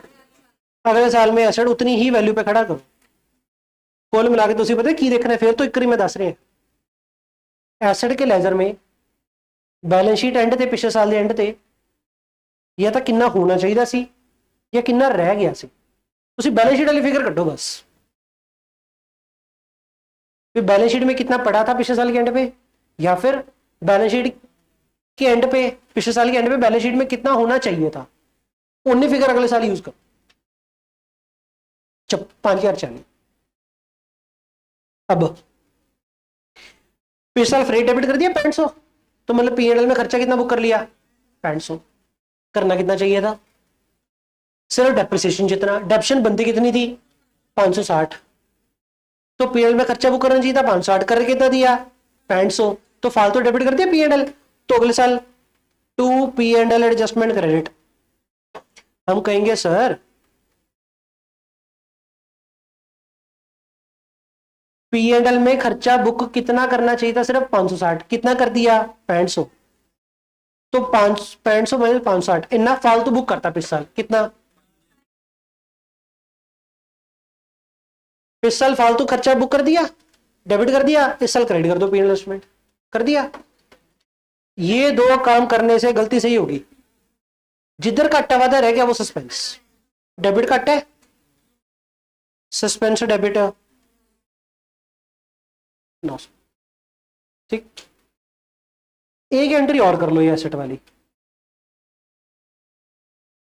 अगले साल में एसेट उतनी ही वैल्यू पे खड़ा करो। कुल मिला के तुम पता की देखना है, फिर तो एक बारी मैं दस रहे हैं एसेट के लेजर में बैलेंस शीट एंड ते पिछले साल के एंड ते या तो कितना होना चाहिए सी या कितना रह गया सी। तुम बैलेंस शीट वाली फिगर कटो बस, फिर बैलेंस शीट में कितना पड़ा था पिछले साल के एंड पे, या फिर बैलेंस शीट के एंड पे पिछले साल के एंड पे बैलेंस शीट में कितना होना चाहिए था, उन्नी फिगर अगले साल यूज करो। 5,040। अब पिछले साल फ्रेट डेबिट कर दिया 6500, तो मतलब पीएनएल में खर्चा कितना बुक कर लिया 6500। करना कितना चाहिए था, सिर्फ डेप्रिसिएशन जितना। डेप्शन बनती कितनी थी 560, तो पीएनएल में खर्चा बुक करना चाहिए था 560, करके कितना दिया 6500, तो फालतू डेबिट कर दिया पीएनएल। तो अगले साल टू पीएनएल एडजस्टमेंट क्रेडिट। हम कहेंगे सर पीएनएल में खर्चा बुक कितना करना चाहिए था, सिर्फ 560, कितना कर दिया 6500, तो 6500 माइनस 560 इतना फालतू बुक करता पिछले साल कितना। इस साल फालतू खर्चा बुक कर दिया, डेबिट कर दिया, इस साल क्रेडिट कर दो पीएनएल एडजस्टमेंट कर दिया। ये दो काम करने से गलती सही होगी। जिधर का अट्टा वादा रह गया वो सस्पेंस, डेबिट का अट्टा है, सस्पेंस डेबिट 900। ठीक, एक एंट्री और कर लो ये एसेट वाली।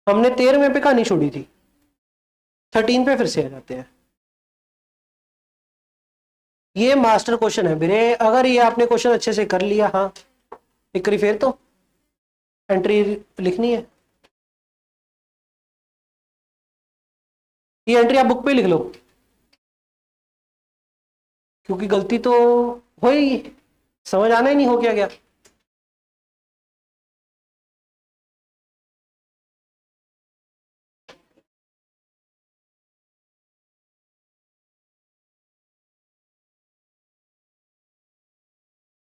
हमने 13वें पे कहानी छोड़ी थी, 13 पे फिर से आ जाते हैं। ये मास्टर क्वेश्चन है मेरे, अगर ये आपने क्वेश्चन अच्छे से कर लिया, हाँ एक बारी फिर तो एंट्री लिखनी है। ये एंट्री आप बुक पे लिख लो, क्योंकि गलती तो हो ही, समझ आना ही नहीं हो क्या गया।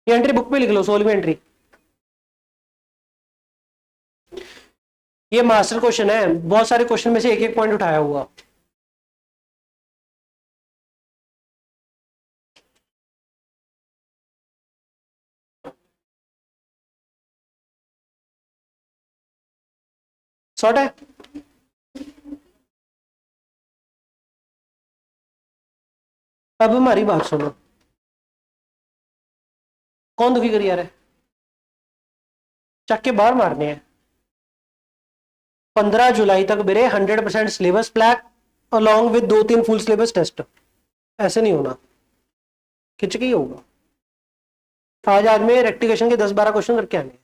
ये एंट्री बुक पे लिख लो, 16वीं एंट्री। ये मास्टर क्वेश्चन है, बहुत सारे क्वेश्चन में से एक एक पॉइंट उठाया हुआ। शॉर्ट है। अब हमारी बात सुनो, कौन दुखी करी जा रहा है, चक के बाहर मारने हैं। 15 जुलाई तक मेरे 100% syllabus black along with 2-3 full syllabus test. ऐसे नहीं होना, खिंच के ही होगा। आज में रेक्टिफिकेशन के 10-12 क्वेश्चन करके आने,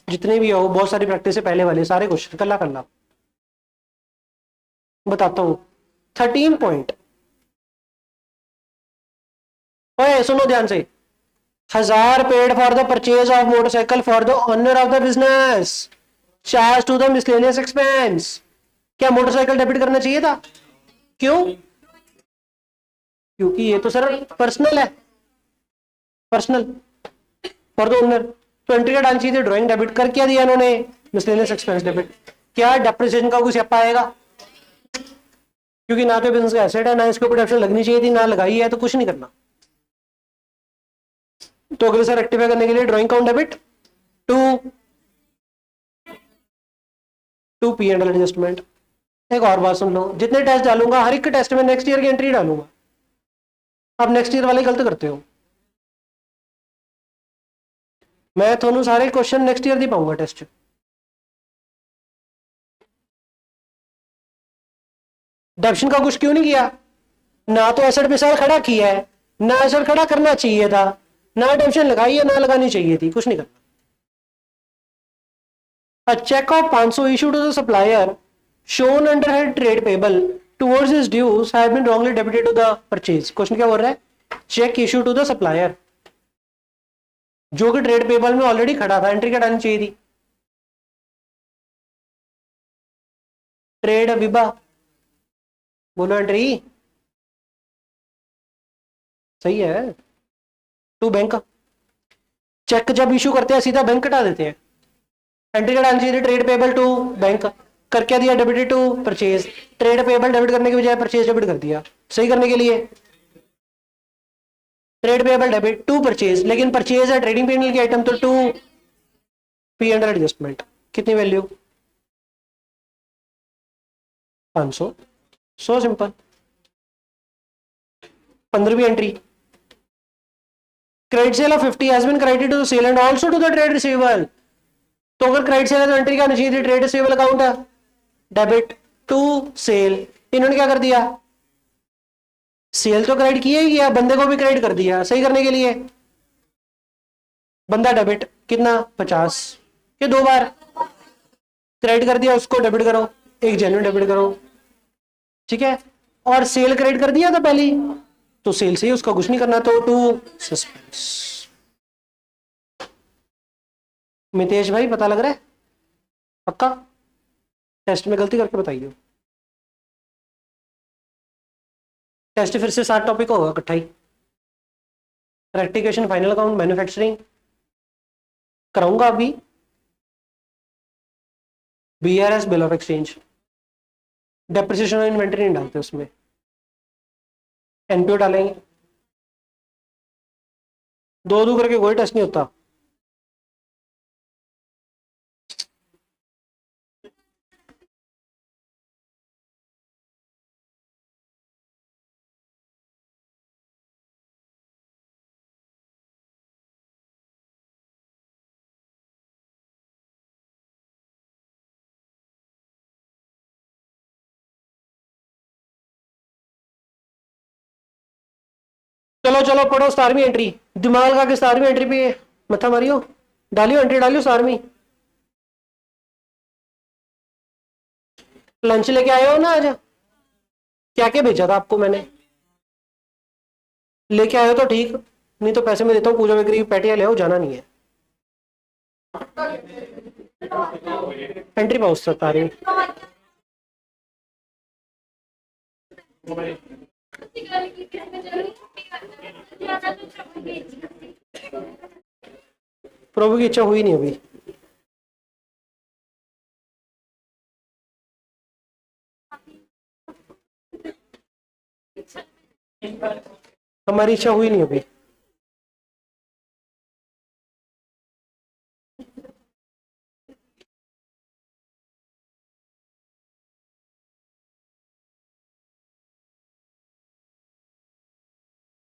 जितने भी हो, बहुत सारी प्रैक्टिस है पहले वाले सारे क्वेश्चन कल्ला कल्ला बताता हूं। 13 पॉइंट, सुनो ध्यान से। 1000 paid for the purchase of motorcycle for the owner of the business, charge to the miscellaneous expense. क्या मोटरसाइकिल डेबिट करना चाहिए था? क्यों? क्योंकि ये तो सर पर्सनल है, पर्सनल फॉर द ओनर, तो एंट्री का डालनी चाहिए। ड्राइंग डेबिट कर क्या दिया इन्होंने, मिसलेनियस एक्सपेंस डेबिट। क्या डेप्रिसिएशन का कुछ स्टेप आएगा? क्योंकि ना तो बिजनेस का एसेट है, ना इसके ऊपर डेप्रिसिएशन लगनी चाहिए थी, ना लगाई है, तो कुछ नहीं करना। तो अगले साल रेक्टिफाई करने के लिए drawing count debit to PNL adjustment. एक और बात सुन लो, जितने टेस्ट डालूंगा हर एक के टेस्ट में नेक्स्ट ईयर की एंट्री डालूंगा। आप नेक्स्ट ईयर वाले गलत करते हो, मैं थोनू सारे क्वेश्चन नेक्स्ट ईयर दी पाऊंगा टेस्ट। डेप्शन का कुछ क्यों नहीं किया? ना तो एसेट पे साल खड़ा किया है, ना एसेट खड़ा करना चाहिए था, ना डेप्शन लगाई है, ना लगानी चाहिए थी, कुछ नहीं करना। A check of 500 issued to the supplier shown under her trade payable towards his dues have been wrongly debited to the purchase। Question क्या बोल रहा है? Cheque issue to the supplier, जो कि ट्रेड पेबल में ऑलरेडी खड़ा था, entry कटानी चाहिए थी। ट्रेड विभा बोलो, एंट्री सही है। टू बैंक, चेक जब इशू करते हैं सीधा बैंक कटा देते हैं, एंट्री क्या डालनी चाहिए? Trade payable to bank. कर क्या दिया? Debited to purchase. Trade payable debit करने के बजाय परचेज डेबिट कर दिया, सही करने के लिए। Trade payable debit to purchase, लेकिन परचेज है ट्रेडिंग पीएनएल की आइटम, तो टू पी अंडर एडजस्टमेंट। कितनी वैल्यू? 500। So simple. 15वीं entry, credit sale of 50 has been credited to the sale and also to the trade receivable. तो अगर credit sale है तो एंट्री क्या होनी चाहिए थी? ट्रेड रिसीवेबल अकाउंट है, डेबिट टू सेल। इन्होंने क्या कर दिया? सेल तो क्रेडिट किया ही किया, बंदे को भी क्रेडिट कर दिया, सही करने के लिए। बंदा डेबिट कितना? 50। ये 2 बार क्रेडिट कर दिया, उसको डेबिट करो, एक जेन्युइन डेबिट करो, ठीक है। और सेल क्रेडिट कर दिया था पहले, तो सेल से ही उसका कुछ नहीं करना, तो टू सस्पेंस। मितेश भाई पता लग रहा है? पक्का? टेस्ट में गलती करके बताइए। टेस्ट फिर से 7 टॉपिक होगा इकट्ठा ही। रेक्टिफिकेशन, फाइनल अकाउंट, मैन्युफैक्चरिंग कराऊंगा अभी, BRS bill of exchange, depreciation और इन्वेंटरी नहीं डालते उसमें, एनपीओ डालेंगे। दो दो करके कोई टेस्ट नहीं होता। चलो चलो पढ़ो 17वीं एंट्री। दिमाग लगा के 17वीं एंट्री पे मथा मारियो, डालियो एंट्री डालियो 17वीं। लंच लेके आए हो ना आज? क्या क्या भेजा था आपको मैंने? लेके आए हो तो ठीक, नहीं तो पैसे मैं देता हूँ, पूजा बेकरी पैटिया ले आओ, जाना नहीं है। एंट्री पाउस 17वीं। प्रभु की इच्छा हुई नहीं अभी। हमारी इच्छा हुई नहीं अभी।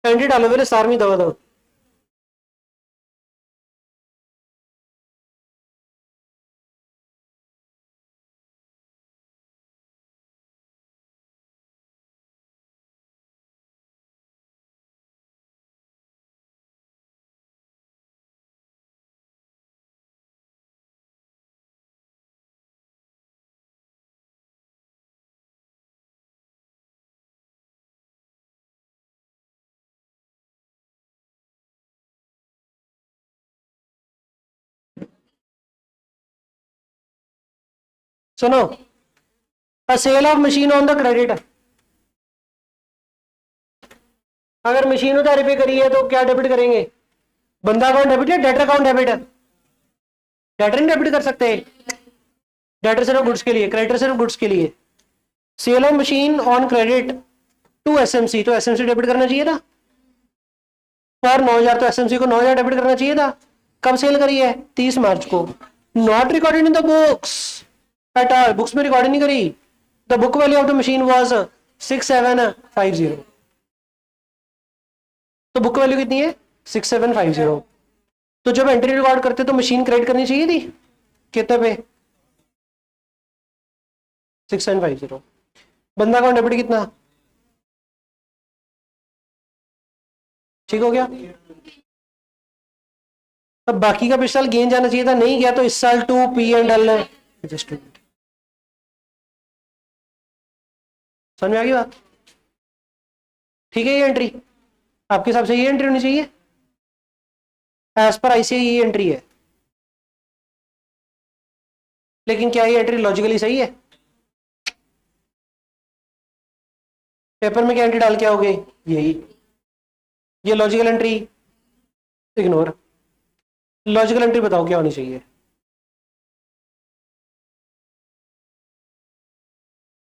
एंट्री डालो मेरे 17वीं दवा दो। सुनो, sale of machine on the credit. अगर मशीन उधार पे करी है तो क्या डेबिट करेंगे? बंदा अकाउंट डेबिट है, डेटर अकाउंट डेबिट है। डेटर नहीं डेबिट कर सकते, डेटर सिर्फ गुड्स के लिए, क्रेडिटर सिर्फ गुड्स के लिए। Sale of machine on credit to SMC, तो एसएमसी डेबिट करना चाहिए था। फॉर 9000, तो एसएमसी को 9000 डेबिट करना चाहिए था। कब सेल करी है? 30 मार्च को। Not recorded in the books at all, books में रिकॉर्ड नहीं करी। The book value of the machine was 6750, तो बुक वैल्यू कितनी है? 6750। तो जब एंट्री रिकॉर्ड करते तो मशीन क्रेडिट करनी चाहिए थी, कितने पे? 6750। बंदा अकाउंट डेबिट कितना? ठीक हो गया। अब बाकी का पिछले साल गेन जाना चाहिए था, नहीं गया, तो इस साल to P and L adjustment. समझ में आ गई बात? ठीक है, ये एंट्री आपके हिसाब से ये एंट्री होनी चाहिए, एज पर आईसीआई ये एंट्री है। लेकिन क्या ये एंट्री लॉजिकली सही है? पेपर में क्या एंट्री डाल के आओगे? यही। ये logical entry ignore. Logical entry बताओ क्या होनी चाहिए?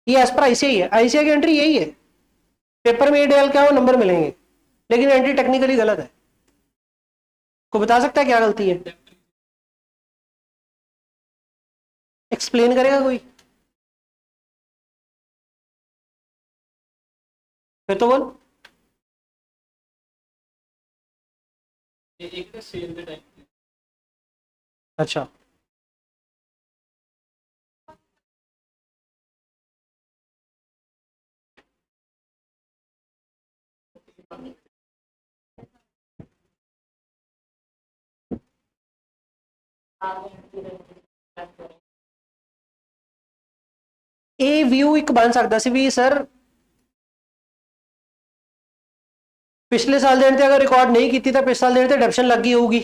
ये एज पर आईसीआई है, आईसीआई की एंट्री यही है, पेपर में ये डाल के आओ नंबर मिलेंगे, लेकिन एंट्री टेक्निकली गलत है। कोई बता सकता है क्या गलती है? एक्सप्लेन करेगा कोई? फिर तो बोल। अच्छा, ਇਹ व्यू एक बन सकता सी भी सर पिछले साल देने ते अगर रिकॉर्ड नहीं की तो पिछले साल देने ते डेप्शन लग गई होगी,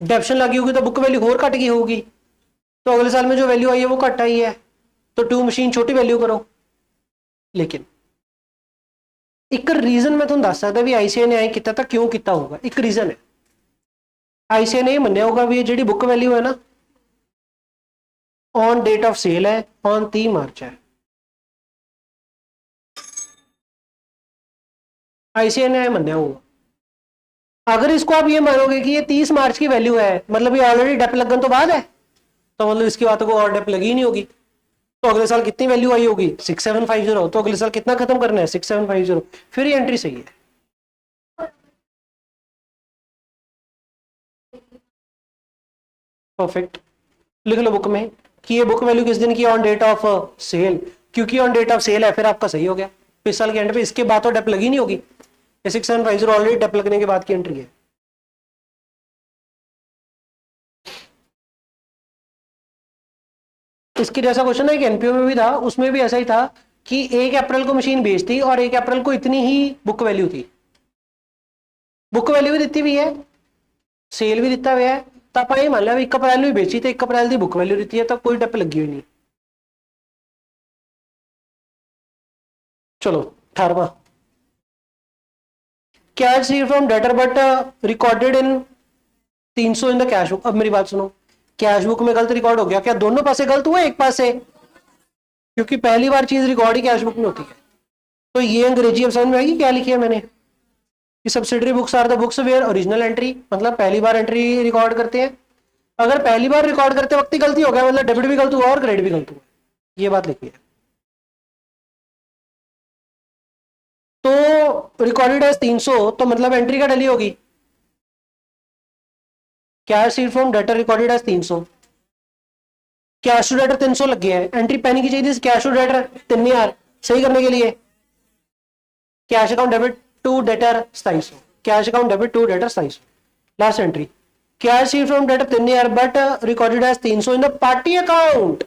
डेप्शन लगी होगी तो बुक वैल्यू होर घट गई होगी, तो अगले साल में जो वैल्यू आई है वो घट आई है, तो टू मशीन छोटी वैल्यू करो। लेकिन एक रीजन मैं तुम दस सकता भी आईसीआई ने आई किया था, क्यों किया होगा, एक रीजन है। आईसीआई ने ये मन्या होगा भी जी बुक वैल्यू है ना ऑन डेट ऑफ सेल है, ऑन 30 मार्च है। आईसीआई ने मन्या होगा। अगर इसको आप ये मानोगे कि ये 30 मार्च की वैल्यू है, मतलब ये ऑलरेडी डेप लगन तो बाद है, तो मतलब इसकी बातों को और डेप लगी ही नहीं होगी, तो अगले साल कितनी वैल्यू आई होगी 6750, तो अगले साल कितना खत्म करना है 6750, फिर ये एंट्री सही है। परफेक्ट, लिख लो बुक में कि ये बुक वैल्यू किस दिन की, ऑन डेट ऑफ सेल, क्योंकि ऑन डेट ऑफ सेल है, फिर आपका सही हो गया। इस साल के एंड पे इसके बाद तो डेप लगी नहीं होगी, 6750 ऑलरेडी डेप लगने के बाद की एंट्री है। इसके जैसा क्वेश्चन है कि एनपीओ में भी था, उसमें भी ऐसा ही था कि 1 अप्रैल को मशीन बेचती और 1 अप्रैल को इतनी ही बुक वैल्यू थी, बुक वैल्यू भी दी हुई है, सेल भी दिता हुआ है, तो आप ये मान लिया 1 अप्रैल भी बेची तो 1 अप्रैल की बुक वैल्यू दी है, तो कोई डेप लगी हुई नहीं। चलो 18वां, cash received from debtor but recorded in 300 in the cash book. अब मेरी बात सुनो, कैश बुक में गलत रिकॉर्ड हो गया, क्या दोनों पासे गलत हुआ एक पासे? क्योंकि पहली बार चीज रिकॉर्ड ही कैश बुक में होती है। तो ये अंग्रेजी अब समझ में आएगी क्या लिखी है मैंने, कि subsidiary books are the books where original entry, मतलब पहली बार एंट्री रिकॉर्ड करते हैं। अगर पहली बार रिकॉर्ड करते वक्त ही गलती हो गया, मतलब डेबिट भी गलत हुआ और क्रेडिट भी गलत हुआ, ये बात लिखी है। तो रिकॉर्डेड एज 300, तो मतलब एंट्री क्या डली होगी, cash receipt from debtor recorded as 300, cash to debtor 300 लग गया है, एंट्री पैनी की चाहिए कैश टू डेटर 3000, सही करने के लिए cash account debit to debtor 2700, cash account debit to debtor 2700, last entry cash receipt from debtor 3000 but recorded as 300 in the party account.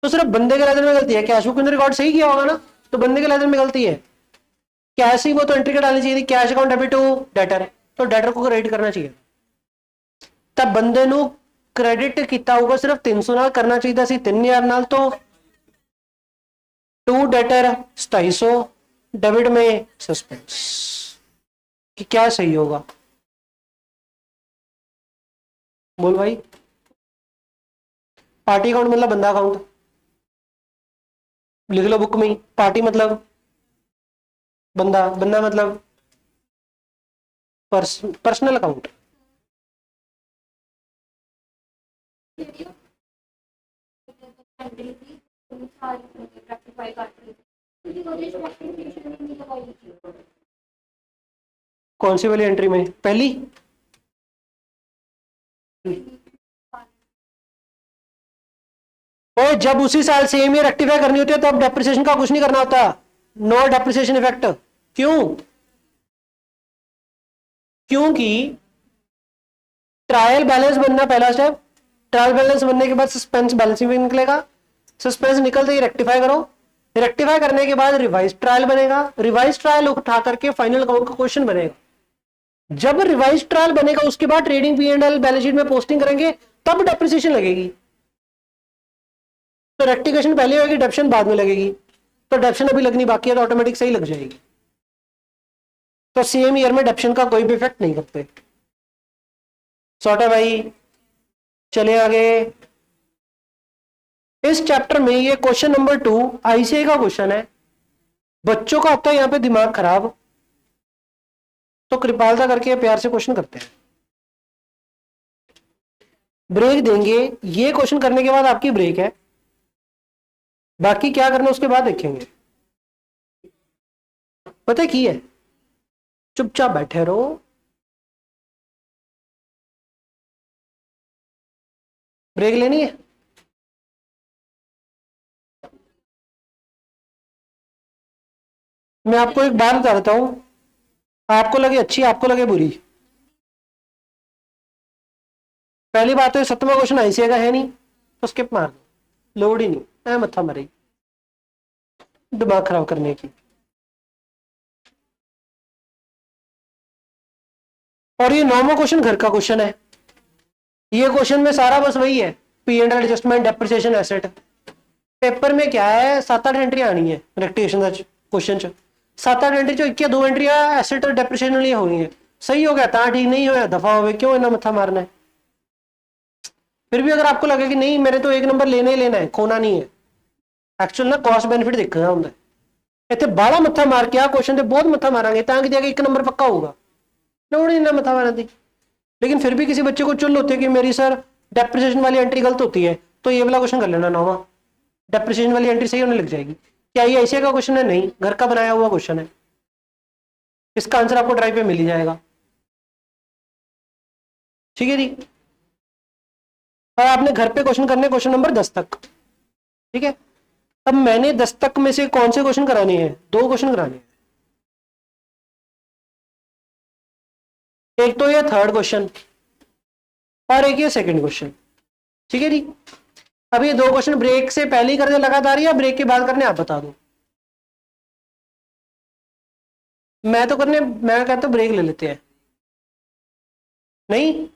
तो सिर्फ बंदे के लेजर में गलती है, कैश बुक में रिकॉर्ड सही किया होगा ना, तो बंदे के लेजर में गलती है, कैश ही वो तो एंट्री क्या डालनी चाहिए थी, cash account debit to debtor, तो डेटर को क्रेडिट करना चाहिए, तब बंदे नु क्रेडिट किया होगा सिर्फ 300 नाल, करना चाहिए सी 3000 नाल, तो टू डेटर 2700, डेबिट में सस्पेंस, कि क्या सही होगा, बोल भाई। पार्टी अकाउंट मतलब बंदा अकाउंट, लिख लो बुक में ही, पार्टी मतलब बंदा, बंदा मतलब पर्सनल अकाउंट। कौन सी वाली एंट्री में, पहली? और जब उसी साल सेम ईयर रेक्टिफाई करनी होती है तो अब डेप्रिसिएशन का कुछ नहीं करना होता, नो डेप्रिसिएशन इफेक्ट। क्यों? क्योंकि ट्रायल बैलेंस बनना पहला स्टेप, ट्रायल बैलेंस बनने के बाद सस्पेंस बैलेंसिंग भी निकलेगा, सस्पेंस निकलते ही रेक्टिफाई करो, रेक्टिफाई करने के बाद रिवाइज ट्रायल बनेगा, रिवाइज ट्रायल उठा करके फाइनल अकाउंट का क्वेश्चन बनेगा, जब रिवाइज ट्रायल बनेगा उसके बाद ट्रेडिंग P&L बैलेंस शीट में पोस्टिंग करेंगे, तब डेप्रिसिएशन लगेगी। तो रेक्टिफिकेशन पहले होगी, डेप्शन बाद में लगेगी, तो डेप्शन अभी लगनी बाकी है, तो ऑटोमेटिक सही लग जाएगी। तो सेम ईयर में डेप्शन का कोई भी इफेक्ट नहीं करते। सॉर्ट है भाई, चले आगे। इस चैप्टर में ये क्वेश्चन नंबर 2 आईसीआई का क्वेश्चन है। बच्चों का होता है यहाँ पे दिमाग खराब, तो कृपालता करके प्यार से क्वेश्चन करते हैं। ब्रेक देंगे, ये क्वेश्चन करने के बाद आपकी ब्रेक है, बाकी क्या करना उसके बाद देखेंगे। पता की है, चुपचाप बैठे रहो, ब्रेक लेनी है। मैं आपको एक बात बता देता हूं, आपको लगे अच्छी आपको लगे बुरी। पहली बात तो 7वां क्वेश्चन आईसीआई का है नहीं, तो स्किप मार दो, लोड ही नहीं, मैं मत्था मरे दिमाग खराब करने की। और ये 9वां क्वेश्चन घर का क्वेश्चन है। ये क्वेश्चन में सारा बस वही है, P and L adjustment, depreciation, asset. Paper में क्या है, 7-8 एंट्री आनी है रेक्टिफिकेशन क्वेश्चन च। 7-8 एंट्री चो 1 या 2 एंट्रियां एसेट और डेप्रिसिएशन वाली होनी है। सही हो गया ता ठीक, नहीं हो दफा हो, क्यों इतना मत्था मारना है। फिर भी अगर आपको लगे कि नहीं मेरे तो 1 नंबर लेना ही लेना है, खोना नहीं है, एक्चुअल ना कॉस्ट बेनिफिट देखना ਹੁੰਦਾ ਇੱਥੇ ਬਾਹਲਾ ਮੱਥਾ ਮਾਰ ਕੇ ਆ क्वेश्चन ਤੇ बहुत मत्था मारांगे ਤਾਂ कि जाके 1 नंबर पक्का होगा, लोड़ ही ना मत्था मारने दी। लेकिन फिर भी किसी बच्चे को चुल होती है कि मेरी सर डेप्रिसिएशन वाली एंट्री गलत होती है, तो ये वाला क्वेश्चन कर लेना 9वां, डेप्रिसिएशन वाली एंट्री सही होने लग जाएगी। क्या ये ऐसे का क्वेश्चन है? नहीं, घर का बनाया हुआ क्वेश्चन है, इसका आंसर आपको ड्राइव पे मिल ही जाएगा। ठीक है जी। और आपने घर पे क्वेश्चन करने क्वेश्चन नंबर 10 तक, ठीक है। अब मैंने 10 तक में से कौन से क्वेश्चन कराने हैं? 2 क्वेश्चन कराने हैं। एक तो ये 3rd क्वेश्चन और एक ये 2nd क्वेश्चन, ठीक है जी। अब ये 2 क्वेश्चन ब्रेक से पहले ही करने लगातार या ब्रेक के बाद करने, आप बता दो। मैं कहता हूं ब्रेक ले लेते हैं। नहीं,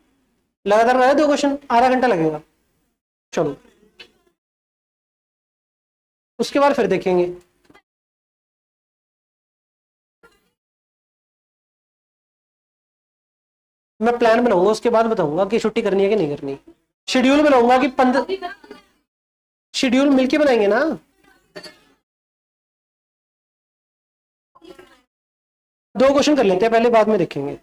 लगातार करा 2 क्वेश्चन, आधा घंटा लगेगा, चलो उसके बाद फिर देखेंगे। मैं प्लान बनाऊंगा, उसके बाद बताऊंगा कि छुट्टी करनी है कि नहीं करनी। शेड्यूल बनाऊंगा कि 15 शेड्यूल मिलके बनाएंगे ना। 2 क्वेश्चन कर लेते हैं पहले, बाद में देखेंगे।